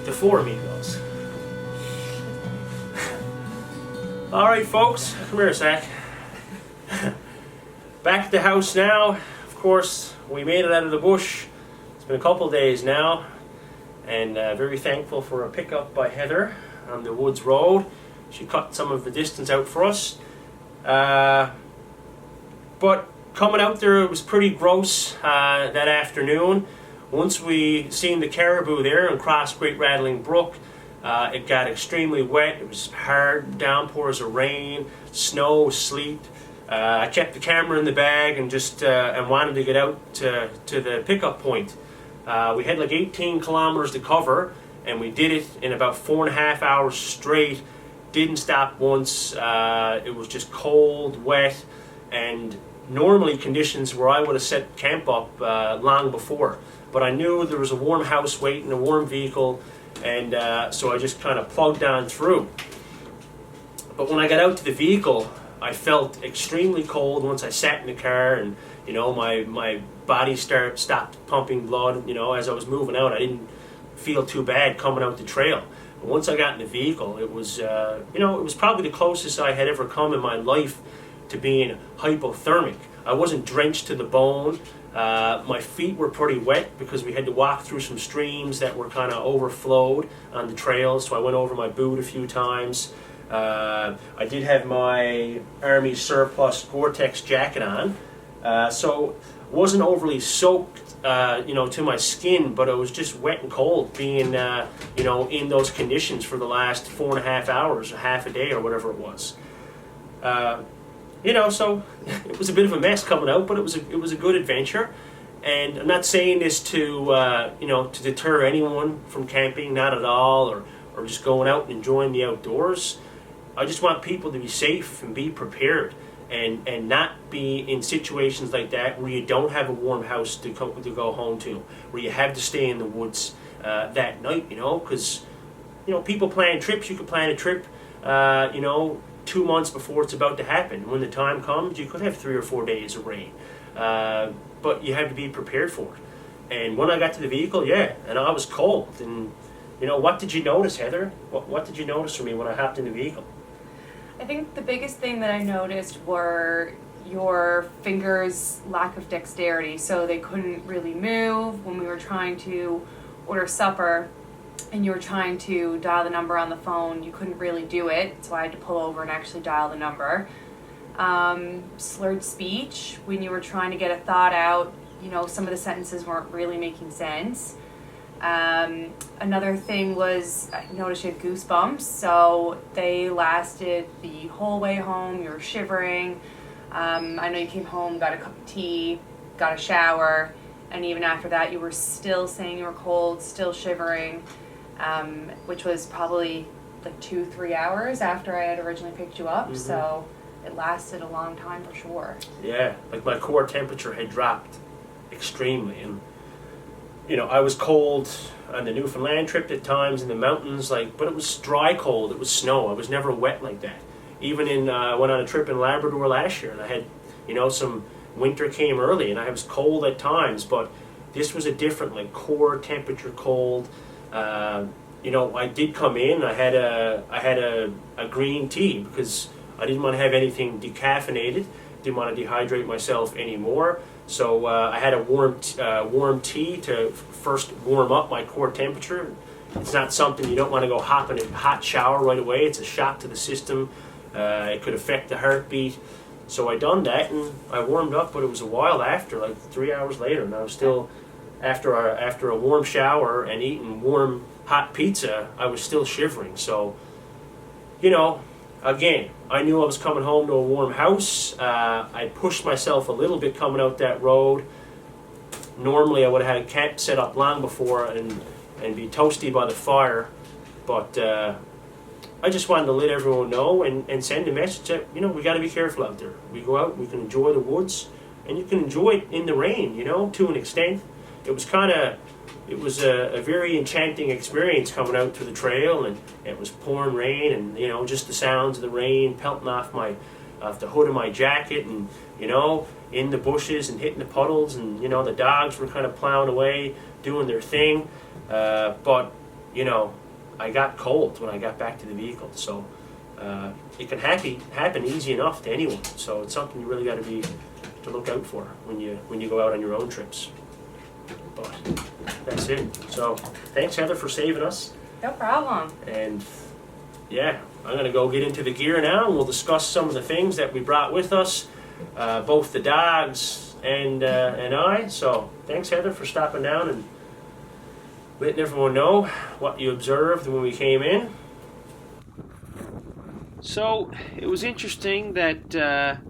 the four amigos. Alright folks, come here a sec. Back at the house now. Of course, we made it out of the bush. It's been a couple days now, and very thankful for a pickup by Heather on the Woods Road. She cut some of the distance out for us. But coming out there, it was pretty gross that afternoon. Once we seen the caribou there and crossed Great Rattling Brook, it got extremely wet. It was hard downpours of rain, snow, sleet. I kept the camera in the bag and just and wanted to get out to the pickup point. We had like 18 kilometers to cover, and we did it in about 4.5 hours straight. Didn't stop once. It was just cold, wet, and normally conditions where I would have set camp up long before. But I knew there was a warm house waiting, a warm vehicle, and so I just kind of plugged on through. But when I got out to the vehicle, I felt extremely cold once I sat in the car, and you know, my body stopped pumping blood. You know, as I was moving out, I didn't feel too bad coming out the trail. But once I got in the vehicle, it was you know, it was probably the closest I had ever come in my life to being hypothermic. I wasn't drenched to the bone. My feet were pretty wet because we had to walk through some streams that were kind of overflowed on the trails, so I went over my boot a few times. I did have my Army surplus Gore-Tex jacket on, so it wasn't overly soaked you know, to my skin, but it was just wet and cold being you know, in those conditions for the last 4.5 hours, or half a day, or whatever it was. You know, so it was a bit of a mess coming out, but it was a good adventure. And I'm not saying this to you know, to deter anyone from camping, not at all, or just going out and enjoying the outdoors. I just want people to be safe and be prepared, and not be in situations like that where you don't have a warm house to go home to, where you have to stay in the woods that night. You know, because you know, people plan trips. You could plan a trip, you know, 2 months before it's about to happen. When the time comes, you could have 3 or 4 days of rain, but you have to be prepared for it. And when I got to the vehicle, yeah, and I was cold. And you know, what did you notice, Heather? What did you notice from me when I hopped in the vehicle? I think the biggest thing that I noticed were your fingers' lack of dexterity. So they couldn't really move when we were trying to order supper, and you were trying to dial the number on the phone. You couldn't really do it, so I had to pull over and actually dial the number. Slurred speech when you were trying to get a thought out. You know, some of the sentences weren't really making sense. Another thing was, I noticed you had goosebumps, so they lasted the whole way home. You were shivering. I know you came home, got a cup of tea, got a shower, and even after that you were still saying you were cold, still shivering, which was probably like 2-3 hours after I had originally picked you up. Mm-hmm. So it lasted a long time for sure. Yeah, like my core temperature had dropped extremely, and you know, I was cold on the Newfoundland trip at times in the mountains, like, but it was dry cold. It was snow. I was never wet like that. Even in I went on a trip in Labrador last year, and I had, you know, some winter came early, and I was cold at times. But this was a different, like, core temperature cold. You know, I did come in. I had a green tea because I didn't want to have anything decaffeinated. Didn't want to dehydrate myself anymore. So I had a warm tea to first warm up my core temperature. It's not something you don't want to go hop in a hot shower right away. It's a shock to the system. It could affect the heartbeat. So I done that, and I warmed up, but it was a while after, like 3 hours later, and I was still, after a warm shower and eating warm hot pizza, I was still shivering. So, you know, again, I knew I was coming home to a warm house. I pushed myself a little bit coming out that road. Normally I would have had a camp set up long before and be toasty by the fire, but I just wanted to let everyone know and send a message that, you know, we got to be careful out there. We go out, we can enjoy the woods, and you can enjoy it in the rain, you know, to an extent. It was a very enchanting experience coming out to the trail, and it was pouring rain, and you know, just the sounds of the rain pelting off the hood of my jacket, and you know, in the bushes and hitting the puddles, and you know, the dogs were kind of plowing away, doing their thing. But you know, I got cold when I got back to the vehicle. So it can happen easy enough to anyone. So it's something you really got to look out for when you go out on your own trips. But that's it. So thanks, Heather, for saving us. No problem. And yeah, I'm going to go get into the gear now, and we'll discuss some of the things that we brought with us, both the dogs and I. So thanks, Heather, for stopping down and letting everyone know what you observed when we came in. So it was interesting that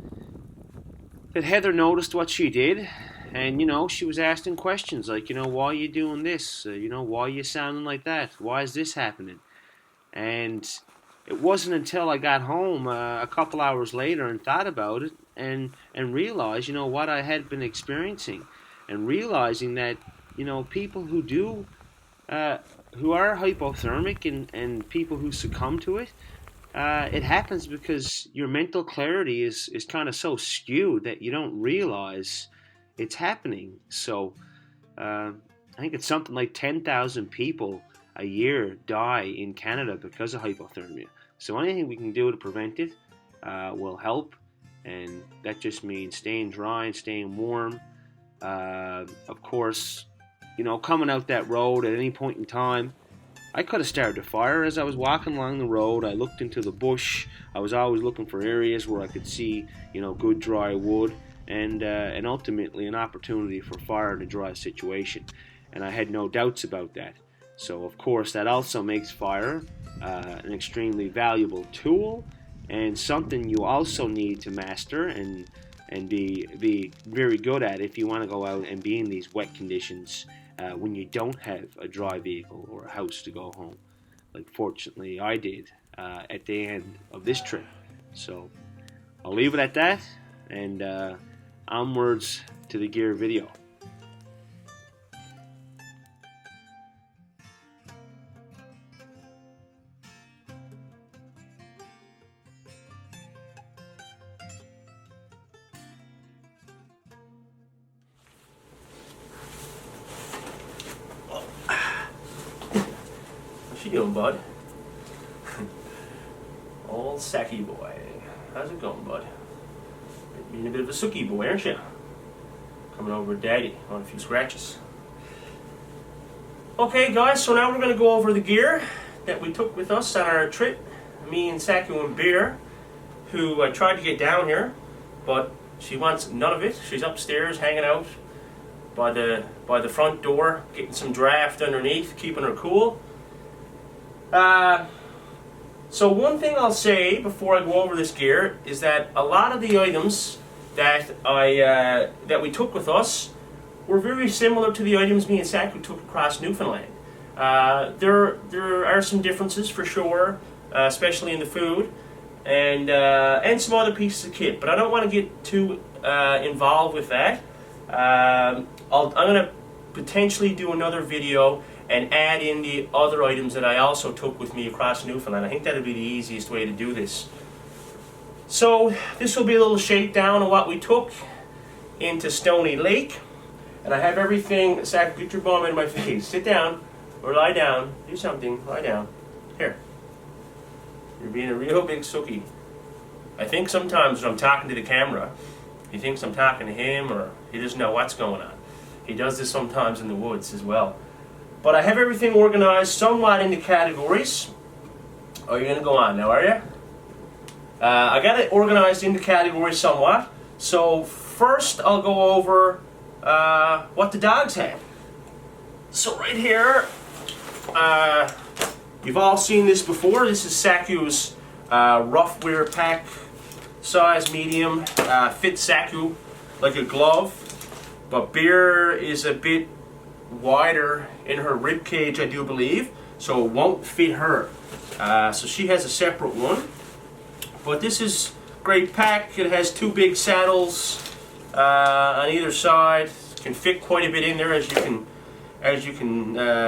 Heather noticed what she did, and you know, she was asking questions like, you know, why are you doing this? You know, why are you sounding like that? Why is this happening? And it wasn't until I got home a couple hours later and thought about it and realized, you know, what I had been experiencing, and realizing that, you know, people who who are hypothermic and people who succumb to it, it happens because your mental clarity is kind of so skewed that you don't realize it's happening. So I think it's something like 10,000 people a year die in Canada because of hypothermia. So anything we can do to prevent it will help, and that just means staying dry and staying warm. Of course, you know, coming out that road at any point in time, I could have started a fire as I was walking along the road. I looked into the bush. I was always looking for areas where I could see, you know, good dry wood, and ultimately an opportunity for fire in a dry situation. And I had no doubts about that. So of course that also makes fire an extremely valuable tool, and something you also need to master and be very good at if you want to go out and be in these wet conditions when you don't have a dry vehicle or a house to go home, like fortunately I did at the end of this trip. So I'll leave it at that, and onwards to the gear video. What you doing, bud? Old Sacky boy. How's it going, bud? Being a bit of a sookie boy, aren't you? Coming over with Daddy on a few scratches. Okay, guys, so now we're going to go over the gear that we took with us on our trip. Me and Saku and Bear, who tried to get down here, but she wants none of it. She's upstairs hanging out by the front door, getting some draft underneath, keeping her cool. So one thing I'll say before I go over this gear is that a lot of the items that we took with us were very similar to the items me and Saku took across Newfoundland. There are some differences for sure, especially in the food and some other pieces of kit. But I don't want to get too involved with that. I'm going to potentially do another video and add in the other items that I also took with me across Newfoundland. I think that would be the easiest way to do this. So this will be a little shakedown of what we took into Stony Lake. And I have everything. Zach, get your bum in my face. Sit down or lie down. Do something. Lie down. Here. You're being a real big sookie. I think sometimes when I'm talking to the camera, he thinks I'm talking to him, or he doesn't know what's going on. He does this sometimes in the woods as well. But I have everything organized somewhat into categories. Oh, you're going to go on now, are you? I got it organized into categories somewhat. So first I'll go over what the dogs have. So right here, you've all seen this before. This is Saku's rough wear pack, size medium, fits Saku like a glove. But Beer is a bit wider in her rib cage, I do believe, so it won't fit her. So she has a separate one. But this is great pack. It has two big saddles on either side. Can fit quite a bit in there,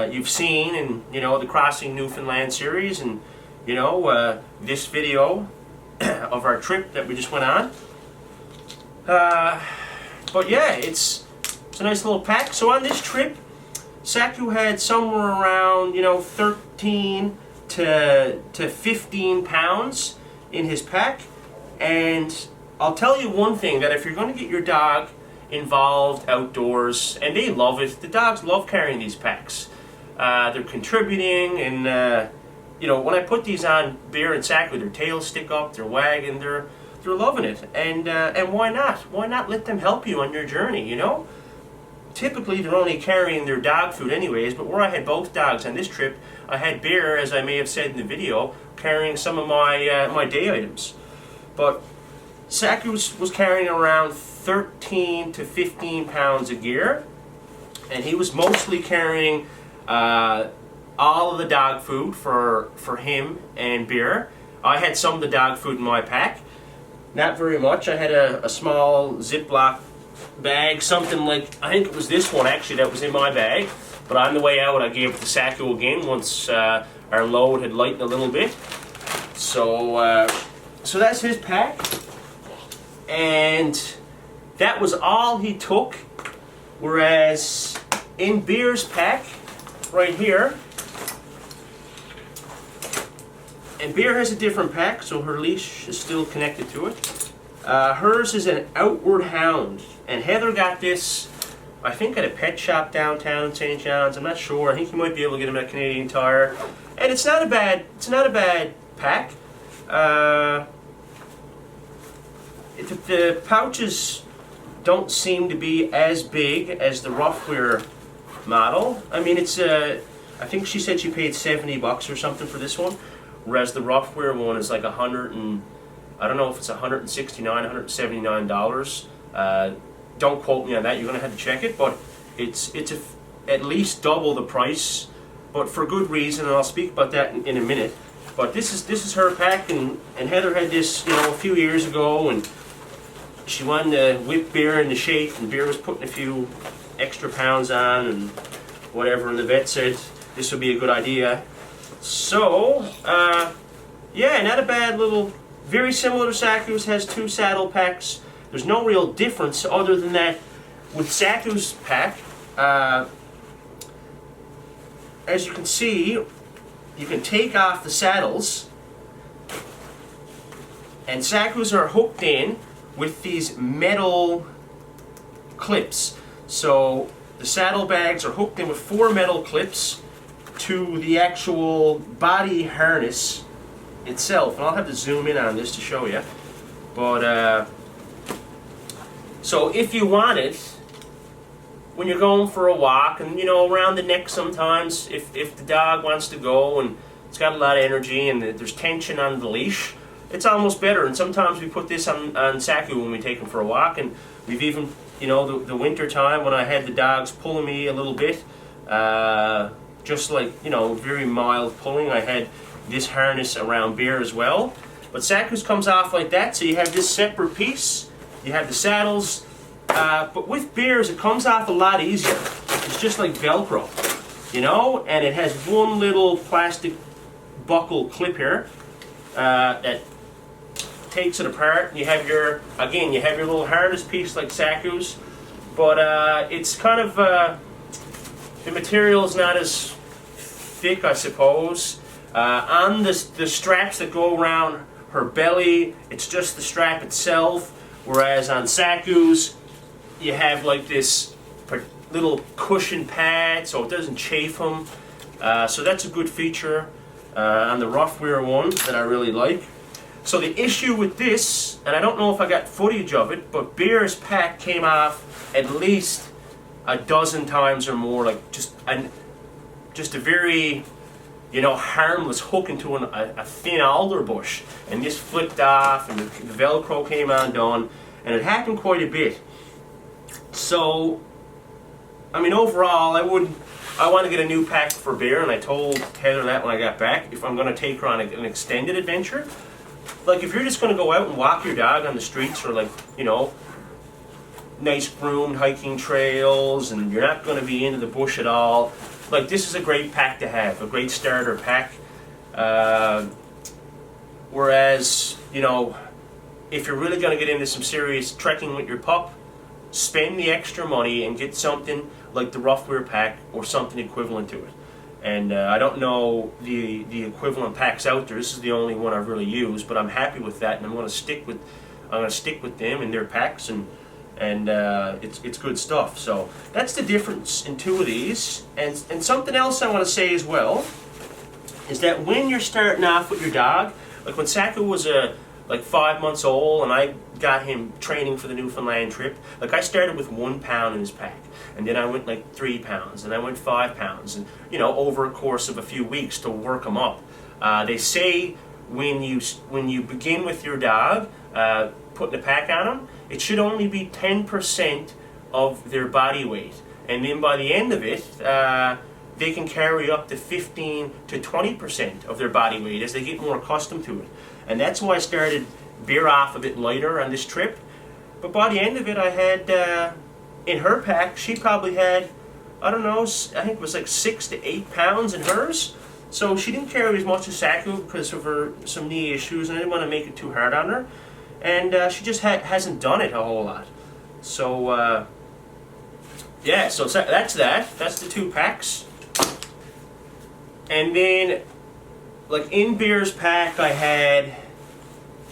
you've seen in, you know, the Crossing Newfoundland series, and you know, this video of our trip that we just went on. But yeah, it's a nice little pack. So on this trip, Saku had somewhere around, 13 to 15 pounds in his pack. And I'll tell you one thing, that if you're going to get your dog involved outdoors, and they love it, the dogs love carrying these packs. They're contributing, and when I put these on Bear and Saku, their tails stick up, they're wagging, they're loving it. And why not? Why not let them help you on your journey, Typically, they're only carrying their dog food anyways, but where I had both dogs on this trip, I had Bear, as I may have said in the video, carrying some of my my day items. But Saku was carrying around 13 to 15 pounds of gear, and he was mostly carrying all of the dog food for him and Bear. I had some of the dog food in my pack, not very much. I had a small Ziploc bag, something like, I think it was this one actually that was in my bag, but on the way out I gave it to Saku again once our load had lightened a little bit. So that's his pack, and that was all he took. Whereas in Bear's pack right here, and Bear has a different pack, so her leash is still connected to it. Hers is an outward hound, and Heather got this, I think, at a pet shop downtown in St. John's. I'm not sure. I think you might be able to get them at Canadian Tire, and it's not a bad pack. The pouches don't seem to be as big as the Roughwear model. I mean, it's I think she said she paid $70 or something for this one, whereas the Roughwear one is like I don't know if it's $169, $179. Don't quote me on that. You're gonna have to check it, but it's at least double the price, but for good reason, and I'll speak about that in a minute. But this is her pack, and Heather had this a few years ago, and she wanted to whip Bear into shape, and Bear was putting a few extra pounds on and whatever, and the vet said this would be a good idea. So yeah, not a bad little. Very similar to Saku's, has 2 saddle packs. There's no real difference other than that with Saku's pack. As you can see, you can take off the saddles, and Saku's are hooked in with these metal clips. So the saddle bags are hooked in with 4 metal clips to the actual body harness itself, and I'll have to zoom in on this to show you. But so if you want it, when you're going for a walk, and around the neck sometimes, if the dog wants to go and it's got a lot of energy and there's tension on the leash, it's almost better. And sometimes we put this on Saku when we take him for a walk, and we've even, the winter time when I had the dogs pulling me a little bit, just like, very mild pulling, I had this harness around Bear as well. But Saku's comes off like that, so you have this separate piece, you have the saddles, but with Bear's it comes off a lot easier. It's just like Velcro, and it has one little plastic buckle clip here that takes it apart, and you have your little harness piece like Saku's, but it's kind of, the material's not as thick, I suppose. On the straps that go around her belly, it's just the strap itself, whereas on Saku's, you have like this little cushion pad so it doesn't chafe them. So that's a good feature on the Roughwear one that I really like. So the issue with this, and I don't know if I got footage of it, but Bear's pack came off at least a dozen times or more, like just a very harmless hook into a thin alder bush, and this flipped off, and the Velcro came undone, and it happened quite a bit. So, I mean, overall, I want to get a new pack for Bear, and I told Heather that when I got back, if I'm going to take her on an extended adventure, like if you're just going to go out and walk your dog on the streets, or like, nice groomed hiking trails, and you're not going to be into the bush at all, like this is a great pack to have, a great starter pack. Whereas, if you're really going to get into some serious trekking with your pup, spend the extra money and get something like the rough wear pack or something equivalent to it. And I don't know the equivalent packs out there. This is the only one I've really used, but I'm happy with that, and I'm going to stick with them and their packs, and it's good stuff. So that's the difference in two of these. And something else I want to say as well is that when you're starting off with your dog, like when Saku was like 5 months old and I got him training for the Newfoundland trip, like I started with 1 pound in his pack, and then I went like 3 pounds, and I went 5 pounds, and over a course of a few weeks to work him up. They say when you begin with your dog, putting a pack on them, it should only be 10% of their body weight, and then by the end of it, they can carry up to 15 to 20% of their body weight as they get more accustomed to it. And that's why I started Bear off a bit lighter on this trip. But by the end of it, I had, in her pack, she probably had, I don't know, I think it was like 6 to 8 pounds in hers. So she didn't carry as much as Saku because of some knee issues, and I didn't want to make it too hard on her. And she just hasn't done it a whole lot. So, yeah, so that's that. That's the 2 packs. And then, like in Bear's pack, I had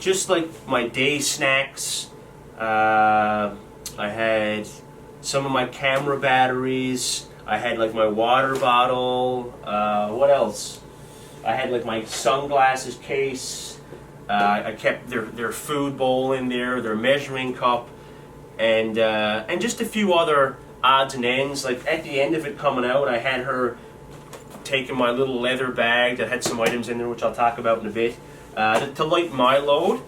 just like my day snacks. I had some of my camera batteries. I had like my water bottle. What else? I had like my sunglasses case. I kept their food bowl in there, their measuring cup, and just a few other odds and ends. Like at the end of it coming out, I had her taking my little leather bag that had some items in there, which I'll talk about in a bit, to lighten my load,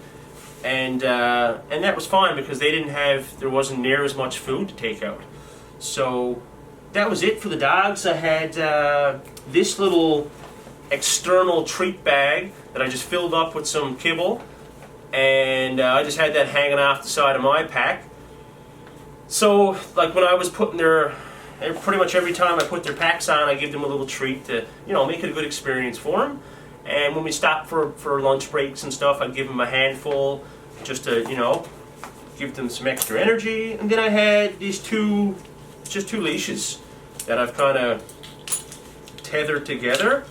and that was fine because there wasn't near as much food to take out. So that was it for the dogs. I had this little external treat bag that I just filled up with some kibble, and I just had that hanging off the side of my pack. So like when I was putting pretty much every time I put their packs on, I give them a little treat to, make it a good experience for them. And when we stopped for lunch breaks and stuff, I'd give them a handful just to, give them some extra energy. And then I had these two leashes that I've kind of tethered together.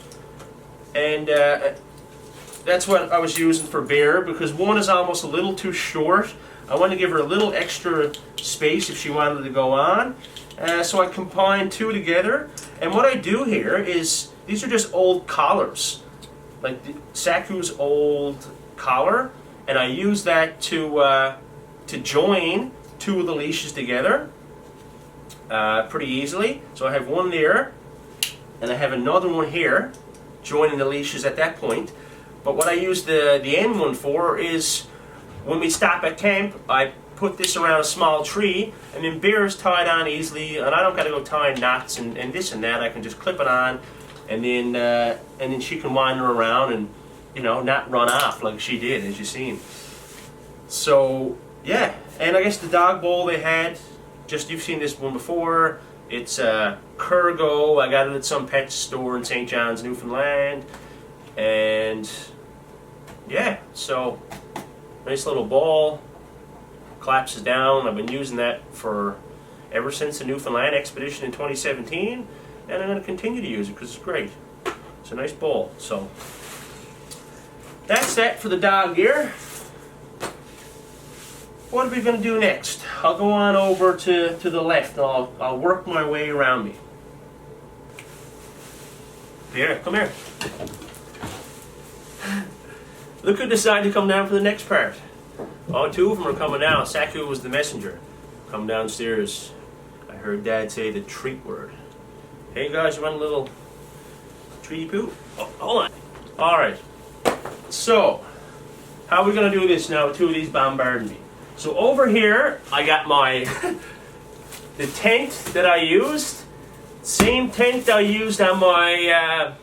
And that's what I was using for Bear, because one is almost a little too short. I wanted to give her a little extra space if she wanted to go on. So I combined 2 together, and what I do here is, these are just old collars, like Saku's old collar, and I use that to join 2 of the leashes together pretty easily. So I have one there, and I have another one here, joining the leashes at that point. But what I use the end one for is, when we stop at camp, I put this around a small tree, and then Bear is tied on easily, and I don't got to go tying knots and this and that. I can just clip it on, and then she can wander around and not run off like she did, as you've seen. So yeah, and I guess the dog bowl they had, you've seen this one before. It's Kurgo. I got it at some pet store in St. John's, Newfoundland, and yeah, so nice little ball. Collapses down. I've been using that ever since the Newfoundland expedition in 2017, and I'm going to continue to use it because it's great. It's a nice bowl. So that's that for the dog gear. What are we going to do next? I'll go on over to the left, and I'll work my way around me. Here, come here. Look who decided to come down for the next part. Oh, 2 of them are coming down. Saku was the messenger. Come downstairs. I heard Dad say the treat word. Hey guys, you want a little treaty poo? Oh, hold on. Alright. So, how are we going to do this now with 2 of these bombarding me? So over here, I got my the tent that I used. Same tent I used on my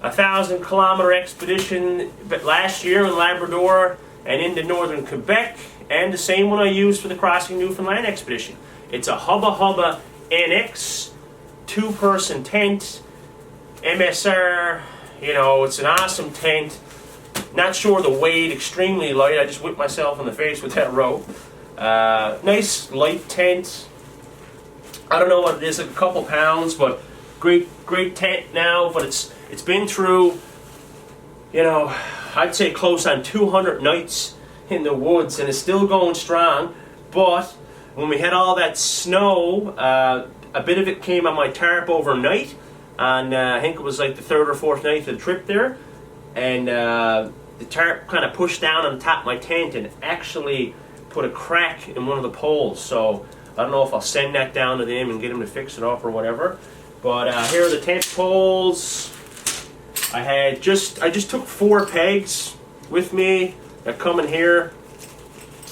1,000-kilometer expedition last year in Labrador and into northern Quebec, and the same one I used for the Crossing Newfoundland expedition. It's a Hubba Hubba NX 2-person tent, MSR. It's an awesome tent. Not sure the weight, extremely light. I just whipped myself in the face with that rope. Nice light tent. I don't know what it is, like a couple pounds, but great tent now. But it's been through, you know, I'd say close on 200 nights in the woods, and it's still going strong. But when we had all that snow, a bit of it came on my tarp overnight, and I think it was like the third or fourth night of the trip there, and the tarp kind of pushed down on the top of my tent and actually put a crack in one of the poles. So I don't know if I'll send that down to them and get them to fix it up or whatever. But here are the tent poles. I just took 4 pegs with me that come in here,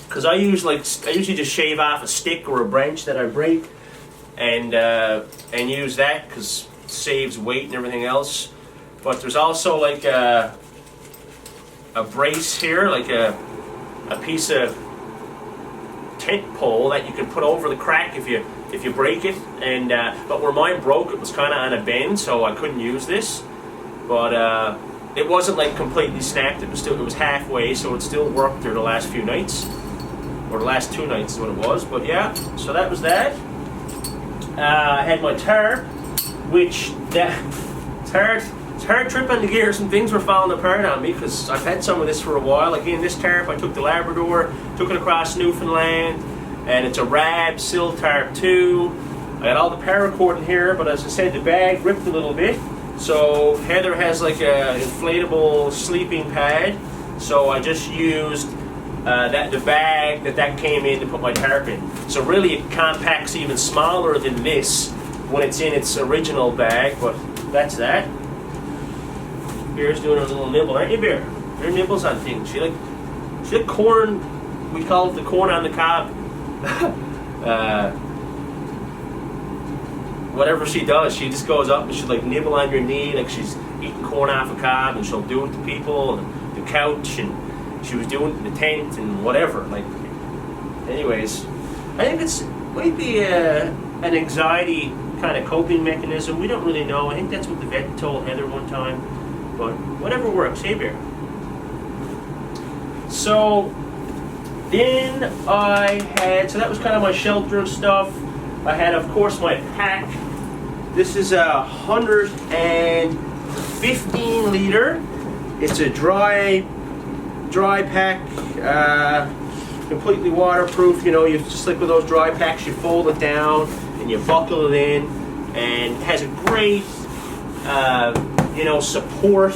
because I usually just shave off a stick or a branch that I break and use that, because it saves weight and everything else. But there's also like a brace here, like a piece of tent pole that you can put over the crack if you break it. And but where mine broke, it was kind of on a bend, so I couldn't use this. But it wasn't like completely snapped. It was halfway, so it still worked through the last few nights, or the last 2 nights is what it was. But yeah, so that was that. I had my tarp, which it's hard tripping the gear. Some things were falling apart on me because I've had some of this for a while. Again, this tarp I took to Labrador, took it across Newfoundland, and it's a Rab sill tarp too. I got all the paracord in here, but as I said, the bag ripped a little bit. So Heather has like a inflatable sleeping pad, so I just used the bag that came in to put my tarp in. So really it compacts even smaller than this when it's in its original bag, but that's that. Bear's doing a little nibble, aren't you, Bear? Bear nibbles on things. She like corn, we call it the corn on the cob. Whatever she does, she just goes up and she'll like nibble on your knee like she's eating corn off a cob, and she'll do it to people and the couch, and she was doing it in the tent and whatever. Like, anyways, I think it's might be an anxiety kind of coping mechanism. We don't really know. I think that's what the vet told Heather one time, but whatever works. Hey, Bear. So then so that was kind of my shelter and stuff. I had, of course, my pack. This is a 115 liter. It's a dry pack, completely waterproof. You know, you just like with those dry packs, you fold it down and you buckle it in, and it has a great, support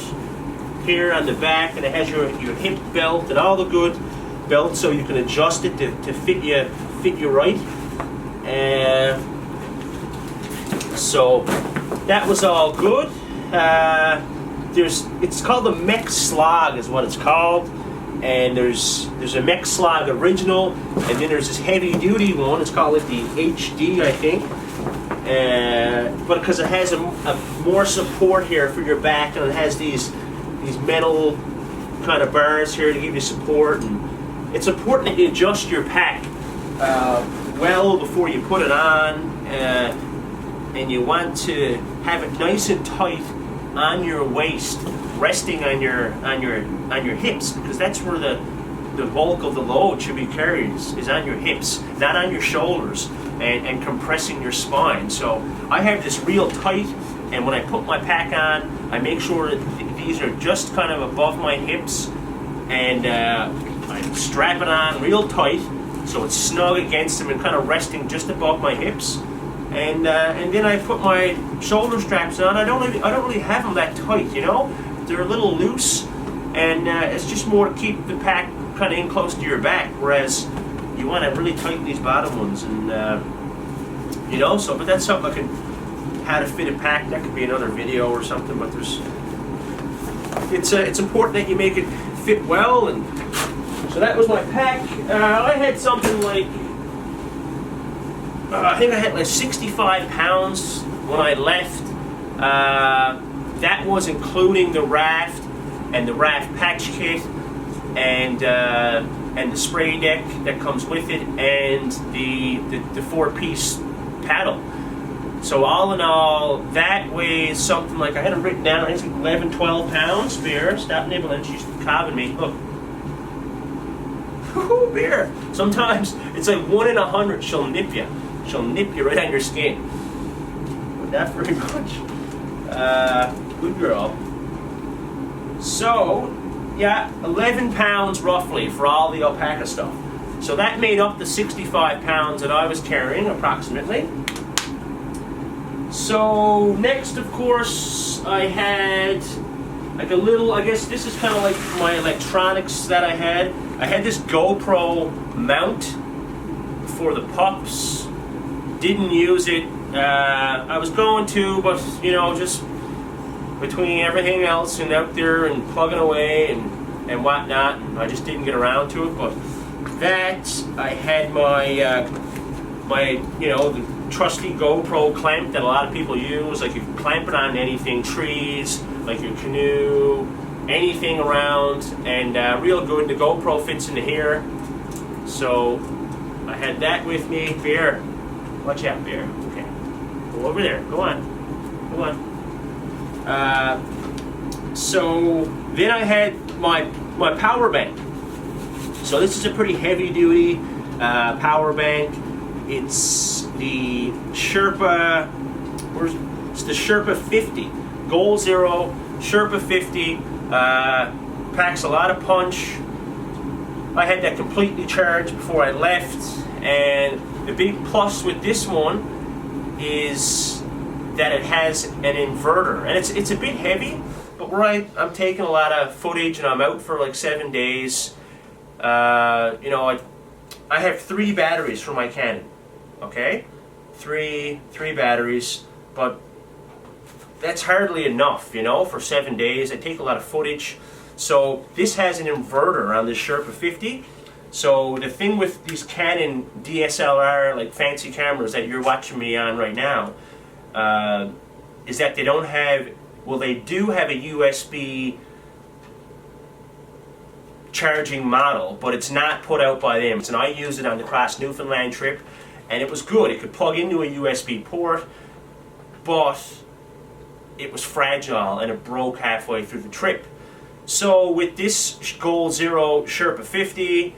here on the back, and it has your hip belt and all the good belts, so you can adjust it to fit you right. So that was all good. It's called the Mech Slog is what it's called, and there's a Mech Slog original, and then there's this heavy duty one. It's called like the HD, I think, but because it has a more support here for your back, and it has these metal kind of bars here to give you support. And it's important that you adjust your pack well before you put it on, and you want to have it nice and tight on your waist, resting on your hips, because that's where the bulk of the load should be carried, is on your hips, not on your shoulders, and compressing your spine. So I have this real tight, and when I put my pack on, I make sure that these are just kind of above my hips, and I strap it on real tight so it's snug against them and kind of resting just above my hips. And then I put my shoulder straps on. I don't really have them that tight, you know. They're a little loose, and it's just more to keep the pack kind of in close to your back. Whereas you want to really tighten these bottom ones, and So, but that's something I can how to fit a pack. That could be another video or something. But it's important that you make it fit well, and so that was my pack. I had something like. I think I had like 65 pounds when I left. That was including the raft and the raft patch kit and the spray deck that comes with it, and the 4-piece paddle. So all in all, that weighs something like, I had it written down, I think it's 11, 12 pounds. Bear, stop nibbling, she's cobbing me. Look. Woo, bear. Sometimes it's like 1 in 100. She'll nip you. She'll nip you right on your skin. But not very much. Good girl. So, yeah, 11 pounds roughly for all the alpaca stuff. So that made up the 65 pounds that I was carrying, approximately. So next, of course, I had like a little, I guess this is kind of like my electronics that I had. I had this GoPro mount for the pups. Didn't use it. I was going to, but you know, just between everything else and out there and plugging away and whatnot, I just didn't get around to it. But that, I had my you know, the trusty GoPro clamp that a lot of people use. Like you can clamp it on anything, trees, like your canoe, anything around, and real good. The GoPro fits into here. So I had that with me. Bear, watch out, Bear. Okay, go over there. Go on, go on. So then I had my power bank. So this is a pretty heavy duty power bank. It's the Sherpa, it's the Sherpa 50, Goal Zero, Sherpa 50, packs a lot of punch. I had that completely charged before I left, and the big plus with this one is that it has an inverter, and it's a bit heavy, but where I'm taking a lot of footage and I'm out for like 7 days, you know, I have 3 batteries for my Canon. Okay, three batteries, but that's hardly enough, you know, for 7 days. I take a lot of footage. So this has an inverter on this Sherpa 50. So the thing with these Canon DSLR, like fancy cameras that you're watching me on right now, is that they don't have, well, they do have a USB charging model, but it's not put out by them. And I used it on the cross Newfoundland trip, and it was good. It could plug into a USB port, but it was fragile and it broke halfway through the trip. So with this Goal Zero Sherpa 50,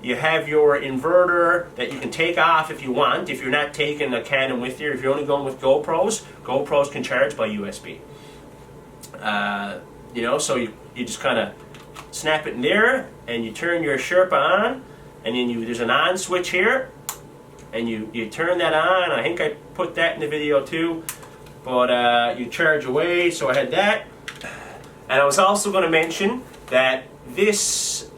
you have your inverter that you can take off if you want. If you're not taking a Canon with you, if you're only going with GoPros, GoPros can charge by USB. You know, so you just kind of snap it in there, and you turn your Sherpa on, and then there's an on switch here, and you turn that on. I think I put that in the video too, but you charge away. So I had that, and I was also going to mention that this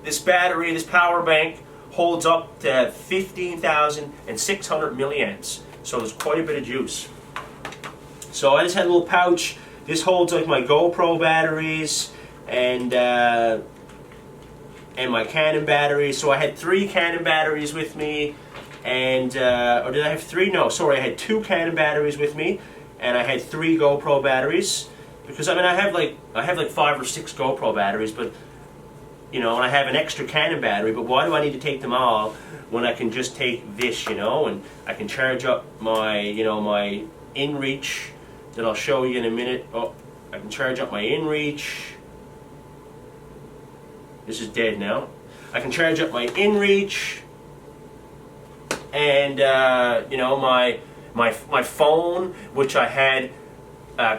this battery, this power bank, holds up to 15,600 milliamps. So there's quite a bit of juice. So I just had a little pouch. This holds like my GoPro batteries and my Canon batteries. So I had 3 Canon batteries with me, and or did I have 3? No, sorry, I had 2 Canon batteries with me, and I had 3 GoPro batteries. Because I mean, I have like 5 or 6 GoPro batteries, but you know, and I have an extra Canon battery. But why do I need to take them all when I can just take this, you know? And I can charge up my, you know, my InReach that I'll show you in a minute. Oh, I can charge up my InReach. This is dead now. I can charge up my InReach, and you know, my phone, which I had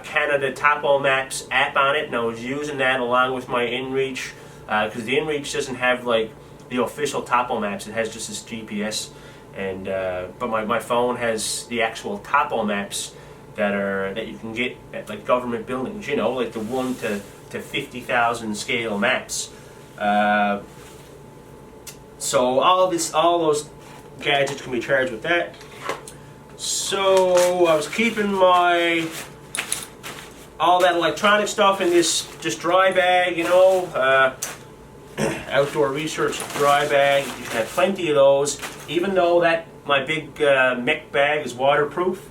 Canada Topo Maps app on it, and I was using that along with my InReach, because the InReach doesn't have like the official Topo Maps. It has just this GPS, and but my phone has the actual Topo Maps that you can get at like government buildings. You know, like the 1 to 50,000 scale maps. So all those gadgets can be charged with that. So I was keeping all that electronic stuff in this just dry bag, you know, outdoor research dry bag. You can have plenty of those, even though that my big mech bag is waterproof.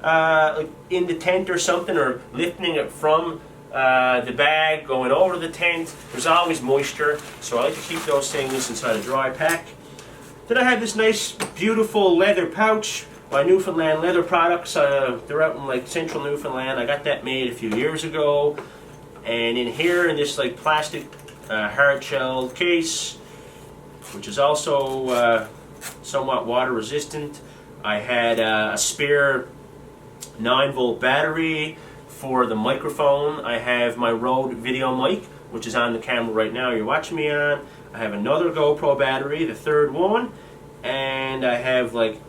Like in the tent or something, or lifting it from the bag, going over the tent, there's always moisture, so I like to keep those things inside a dry pack. Then I have this nice, beautiful leather pouch by Newfoundland Leather Products. They're out in like central Newfoundland. I got that made a few years ago. And in here, in this like plastic hard-shelled case, which is also somewhat water resistant. I had a spare 9-volt battery for the microphone. I have my Rode video mic, which is on the camera right now you're watching me on. I have another GoPro battery, the third one, and I have like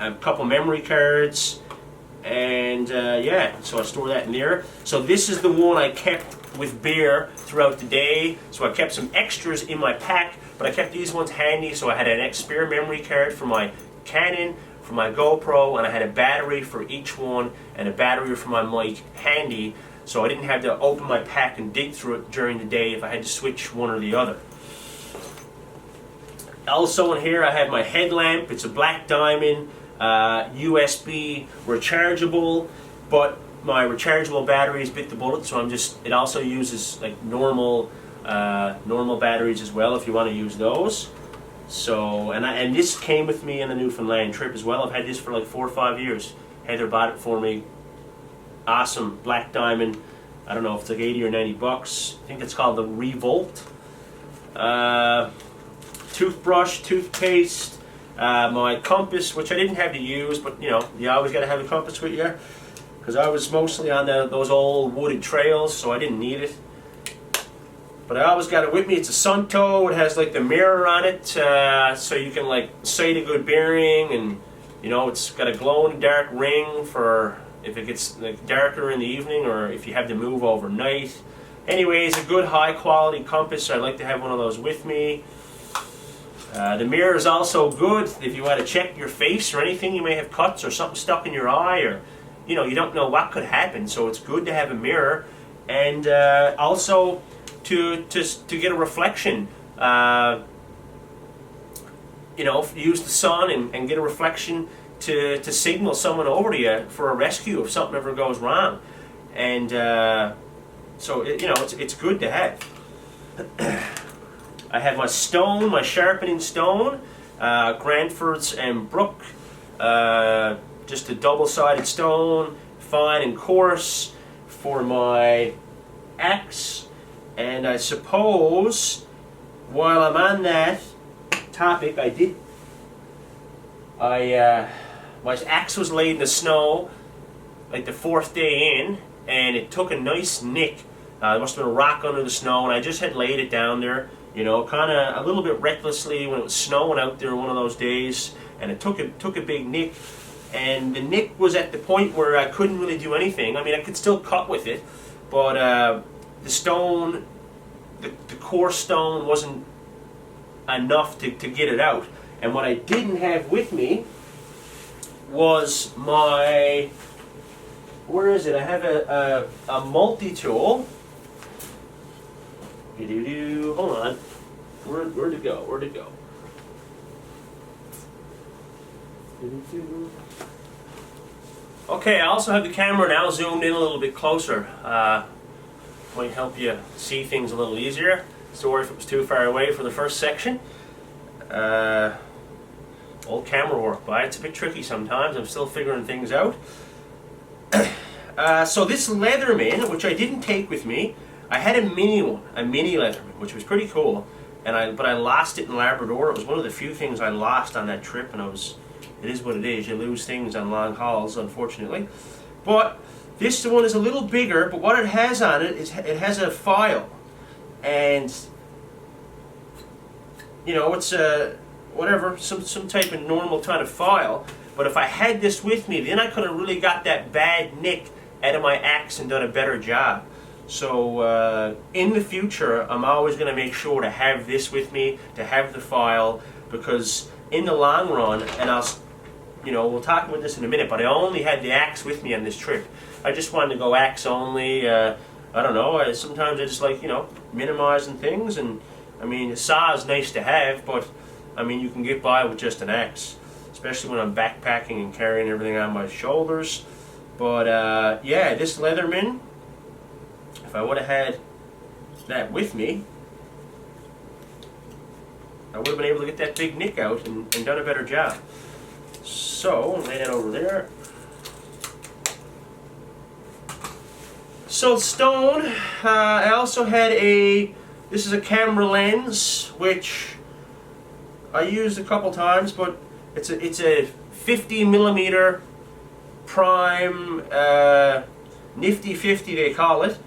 a couple memory cards, and yeah, so I store that in there. So this is the one I kept with Bear throughout the day. So I kept some extras in my pack, but I kept these ones handy. So I had an spare memory card for my Canon, for my GoPro, and I had a battery for each one and a battery for my mic handy, so I didn't have to open my pack and dig through it during the day if I had to switch one or the other. Also in here I have my headlamp. It's a black diamond USB rechargeable, but my rechargeable batteries bit the bullet, so it also uses like normal batteries as well if you want to use those. So, and this came with me in the Newfoundland trip as well. I've had this for like 4 or 5 years. Heather bought it for me. Awesome black diamond. I don't know if it's like 80 or 90 bucks. I think it's called the Revolt. Toothbrush, toothpaste, my compass, which I didn't have to use, but you know, you always got to have a compass with you, because I was mostly on those old wooded trails, so I didn't need it. But I always got it with me. It's a Sunto. It has like the mirror on it, so you can like sight a good bearing, and you know, it's got a glow in the dark ring for if it gets like darker in the evening or if you have to move overnight. Anyways, a good high quality compass, so I'd like to have one of those with me. The mirror is also good if you want to check your face or anything. You may have cuts or something stuck in your eye, or you know, you don't know what could happen, so it's good to have a mirror. And also to get a reflection, you know, use the sun and get a reflection to signal someone over to you for a rescue if something ever goes wrong. And so you know, it's good to have. I have my stone, my sharpening stone, Granford's and Brook, just a double-sided stone, fine and coarse, for my axe. And I suppose, while I'm on that topic, my axe was laid in the snow like the 4th day in, and it took a nice nick. There must have been a rock under the snow, and I just had laid it down there, you know, kind of a little bit recklessly when it was snowing out there one of those days, and it took a big nick. And the nick was at the point where I couldn't really do anything. I mean, I could still cut with it, but the stone, the core stone wasn't enough to get it out. And what I didn't have with me was my, where is it? I have a multi-tool. Hold on. Where'd it go? Where'd it go? Okay, I also have the camera now zoomed in a little bit closer. Might help you see things a little easier. Sorry if it was too far away for the first section. Old camera work, but it's a bit tricky sometimes. I'm still figuring things out. So this Leatherman, which I didn't take with me, I had a mini one, a mini Leatherman, which was pretty cool, but I lost it in Labrador. It was one of the few things I lost on that trip, and it is what it is. You lose things on long hauls, unfortunately. But this one is a little bigger, but what it has on it is it has a file, and you know, it's a whatever, some type of normal kind of file. But if I had this with me, then I could have really got that bad nick out of my axe and done a better job. So in the future, I'm always going to make sure to have this with me, to have the file, because in the long run, and we'll talk about this in a minute, but I only had the axe with me on this trip. I just wanted to go axe only. I don't know, sometimes I just like, minimizing things, and I mean, a saw is nice to have, but I mean, you can get by with just an axe, especially when I'm backpacking and carrying everything on my shoulders. But yeah, this Leatherman, if I would have had that with me, I would have been able to get that big nick out and done a better job. So, lay that over there. So stone, I also had this is a camera lens, which I used a couple times, but it's a 50mm prime nifty 50 they call it.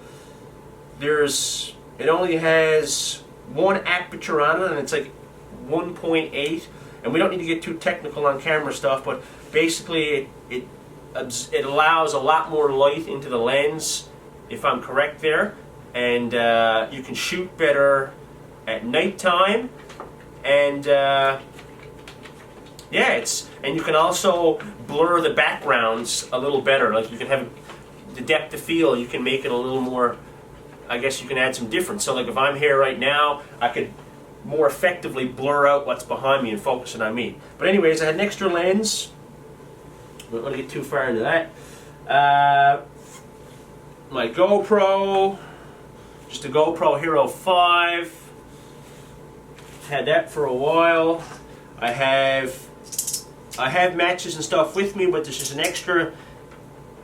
It only has one aperture on it, and it's like 1.8. And we don't need to get too technical on camera stuff, but basically it allows a lot more light into the lens, if I'm correct there, and you can shoot better at nighttime, and yeah, and you can also blur the backgrounds a little better. Like you can have the depth of field, you can make it a little more, I guess you can add some difference. So like if I'm here right now, I could more effectively blur out what's behind me and focus it on me. But anyways, I had an extra lens. We don't want to get too far into that. My GoPro, just a GoPro Hero 5. Had that for a while. I have matches and stuff with me, but there's just an extra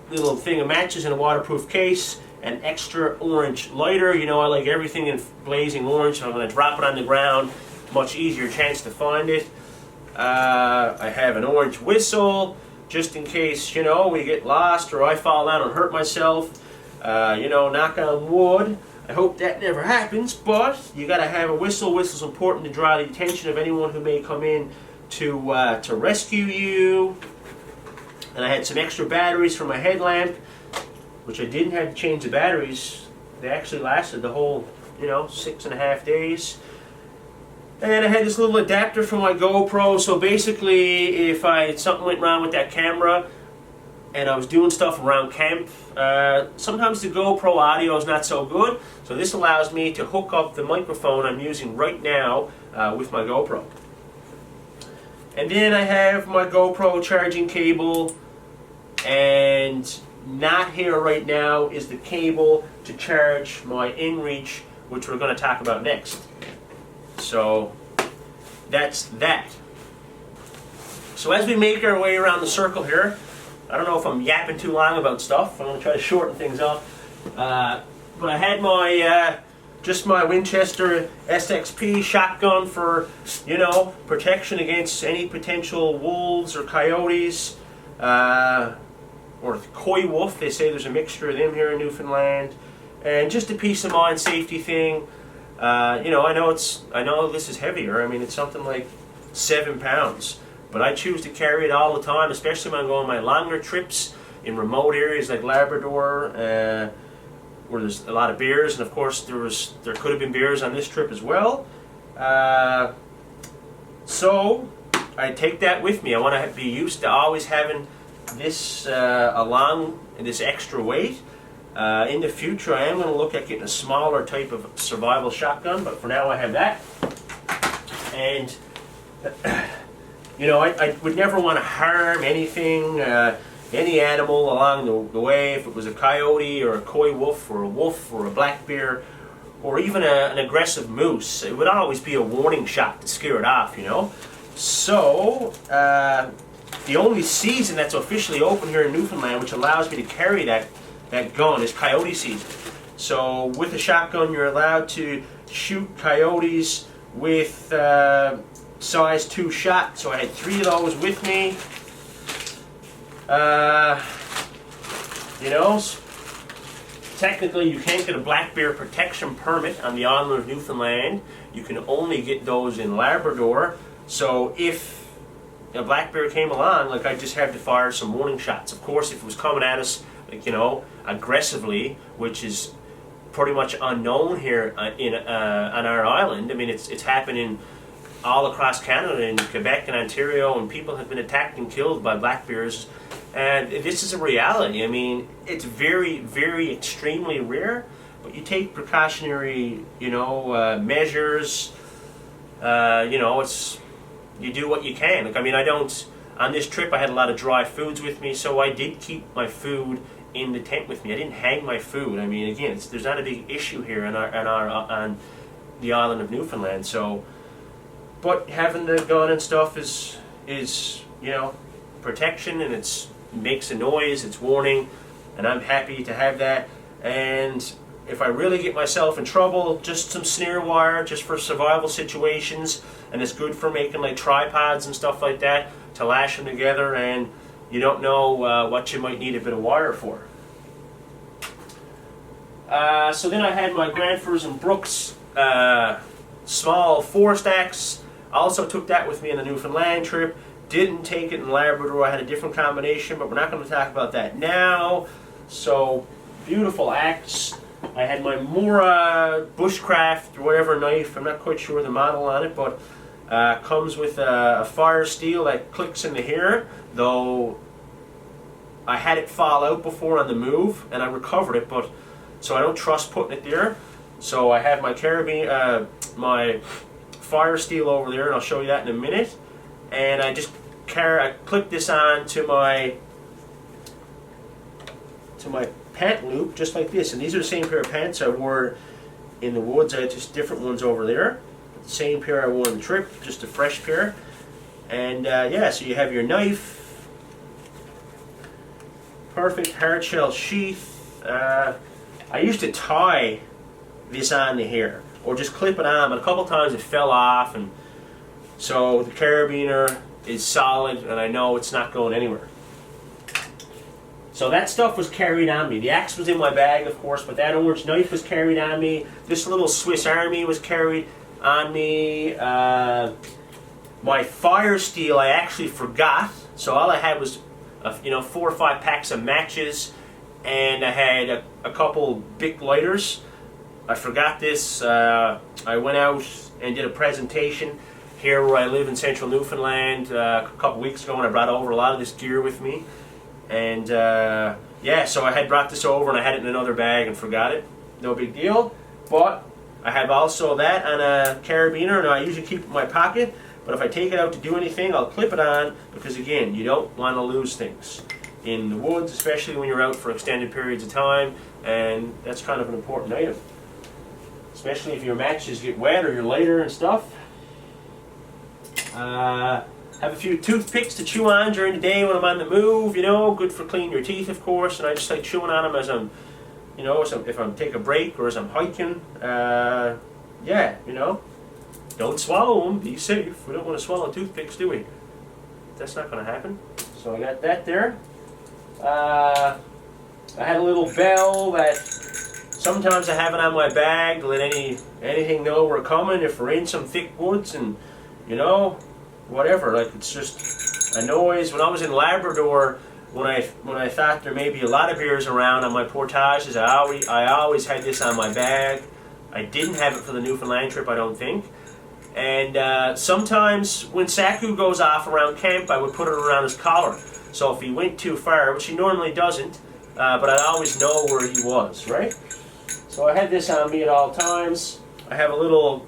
little thing of matches in a waterproof case. An extra orange lighter. You know, I like everything in blazing orange, so I'm going to drop it on the ground. Much easier chance to find it. I have an orange whistle, just in case, you know, we get lost or I fall down and hurt myself. You know, knock on wood. I hope that never happens, but you got to have a whistle. Whistle's important to draw the attention of anyone who may come in to rescue you. And I had some extra batteries for my headlamp, which I didn't have to change the batteries. They actually lasted the whole, you know, 6.5 days. And I had this little adapter for my GoPro, so basically if something went wrong with that camera and I was doing stuff around camp, sometimes the GoPro audio is not so good, so this allows me to hook up the microphone I'm using right now with my GoPro. And then I have my GoPro charging cable, and not here right now is the cable to charge my InReach, which we're going to talk about next. So that's that. So as we make our way around the circle here, I don't know if I'm yapping too long about stuff. I'm going to try to shorten things up. But I had my just my Winchester SXP shotgun for, you know, protection against any potential wolves or coyotes. Or coy wolf, they say there's a mixture of them here in Newfoundland, and just a peace of mind safety thing. You know, I know this is heavier. I mean, it's something like 7 pounds, but I choose to carry it all the time, especially when I'm going on my longer trips in remote areas like Labrador, where there's a lot of bears, and of course there could have been bears on this trip as well. So I take that with me. I want to be used to always having this along, this extra weight. In the future I am going to look at getting a smaller type of survival shotgun, but for now I have that. And you know, I would never want to harm anything, any animal along the way. If it was a coyote or a coy wolf or a black bear or even an aggressive moose, it would always be a warning shot to scare it off, you know. So the only season that's officially open here in Newfoundland, which allows me to carry that gun, is coyote season. So with a shotgun, you're allowed to shoot coyotes with size 2 shot. So I had 3 of those with me. You know, technically you can't get a black bear protection permit on the island of Newfoundland. You can only get those in Labrador. So if a black bear came along, like, I just have to fire some warning shots. Of course, if it was coming at us, like, you know, aggressively, which is pretty much unknown here on our island. I mean, it's happening all across Canada, in Quebec and Ontario, and people have been attacked and killed by black bears. And this is a reality. I mean, it's very, very extremely rare, but you take precautionary, you know, measures. You know, you do what you can. Like, I mean, on this trip I had a lot of dry foods with me, so I did keep my food in the tent with me. I didn't hang my food. I mean, again, there's not a big issue here on the island of Newfoundland. So, but having the gun and stuff is you know, protection, and makes a noise, it's warning, and I'm happy to have that. And if I really get myself in trouble, just some snare wire, just for survival situations. and it's good for making like tripods and stuff like that, to lash them together, and you don't know what you might need a bit of wire for. So then I had my Granfers and Brooks small 4-stacks. I also took that with me on the Newfoundland trip. Didn't take it in Labrador. I had a different combination, but we're not going to talk about that now. So, beautiful axe. I had my Mora Bushcraft or whatever knife. I'm not quite sure the model on it, but comes with a fire steel that clicks into here. Though I had it fall out before on the move, and I recovered it, but so I don't trust putting it there. So I have my carabine, my fire steel over there, and I'll show you that in a minute. And I just I clip this on to my pant loop, just like this. And these are the same pair of pants I wore in the woods. I had just different ones over there. The same pair I wore on the trip, just a fresh pair. And yeah, so you have your knife, perfect hard shell sheath. I used to tie this on the hair, or just clip it on, but a couple times it fell off, and so the carabiner is solid, and I know it's not going anywhere. So that stuff was carried on me. The axe was in my bag, of course, but that orange knife was carried on me. This little Swiss Army was carried on me. My fire steel I actually forgot, so all I had was 4 or 5 packs of matches, and I had a couple Bic lighters. I forgot this. I went out and did a presentation here where I live in central Newfoundland a couple weeks ago, and I brought over a lot of this gear with me. And yeah, so I had brought this over and I had it in another bag and forgot it. No big deal. But I have also that on a carabiner, and I usually keep it in my pocket. But if I take it out to do anything, I'll clip it on, because again, you don't want to lose things in the woods, especially when you're out for extended periods of time, and that's kind of an important item. Especially if your matches get wet or your lighter and stuff. Have a few toothpicks to chew on during the day when I'm on the move, good for cleaning your teeth, of course, and I just like chewing on them as I'm, if I'm taking a break or as I'm hiking. Yeah, don't swallow them, be safe. We don't want to swallow toothpicks, do we? That's not going to happen. So I got that there. I had a little bell that sometimes I have it on my bag to let anything know we're coming if we're in some thick woods, and whatever. Like, it's just a noise. When I was in Labrador, when I thought there may be a lot of bears around on my portages, I always had this on my bag. I didn't have it for the Newfoundland trip, I don't think. And sometimes when Saku goes off around camp, I would put it around his collar. So if he went too far, which he normally doesn't, but I'd always know where he was, right? So I had this on me at all times. I have a little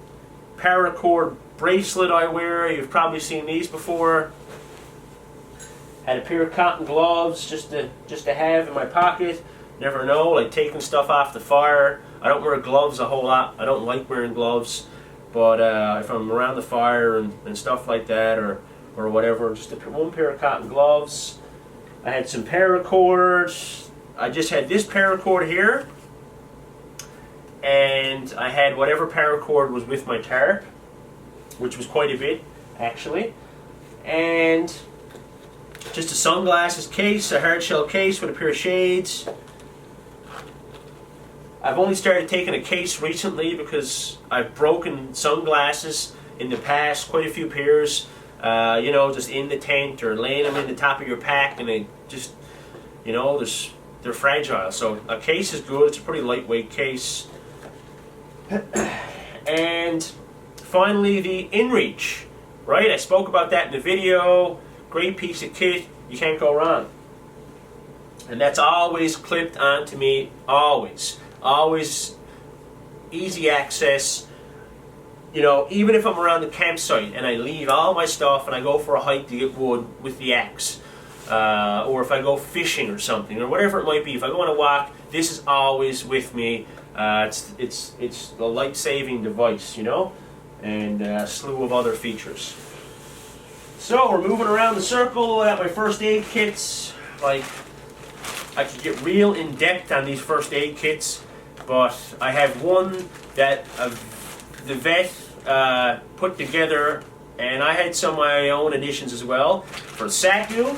paracord bracelet I wear. You've probably seen these before. Had a pair of cotton gloves just to have in my pocket. Never know, like taking stuff off the fire. I don't wear gloves a whole lot. I don't like wearing gloves, but if I'm around the fire and stuff like that, or whatever, just one pair of cotton gloves. I had some paracords. I just had this paracord here, and I had whatever paracord was with my tarp, which was quite a bit, actually. And just a sunglasses case, a hard shell case with a pair of shades. I've only started taking a case recently because I've broken sunglasses in the past, quite a few pairs, just in the tent or laying them in the top of your pack, and they just, they're fragile. So a case is good. It's a pretty lightweight case. And finally, the InReach, right? I spoke about that in the video. Great piece of kit. You can't go wrong. And that's always clipped onto me. Always. Always easy access. Even if I'm around the campsite and I leave all my stuff and I go for a hike to get wood with the axe, or if I go fishing or something, or whatever it might be, if I go on a walk, this is always with me. It's a life-saving device, and a slew of other features. So we're moving around the circle. I got my first aid kits. Like, I could get real in depth on these first aid kits, but I have one that the vet put together, and I had some of my own additions as well. For Saku,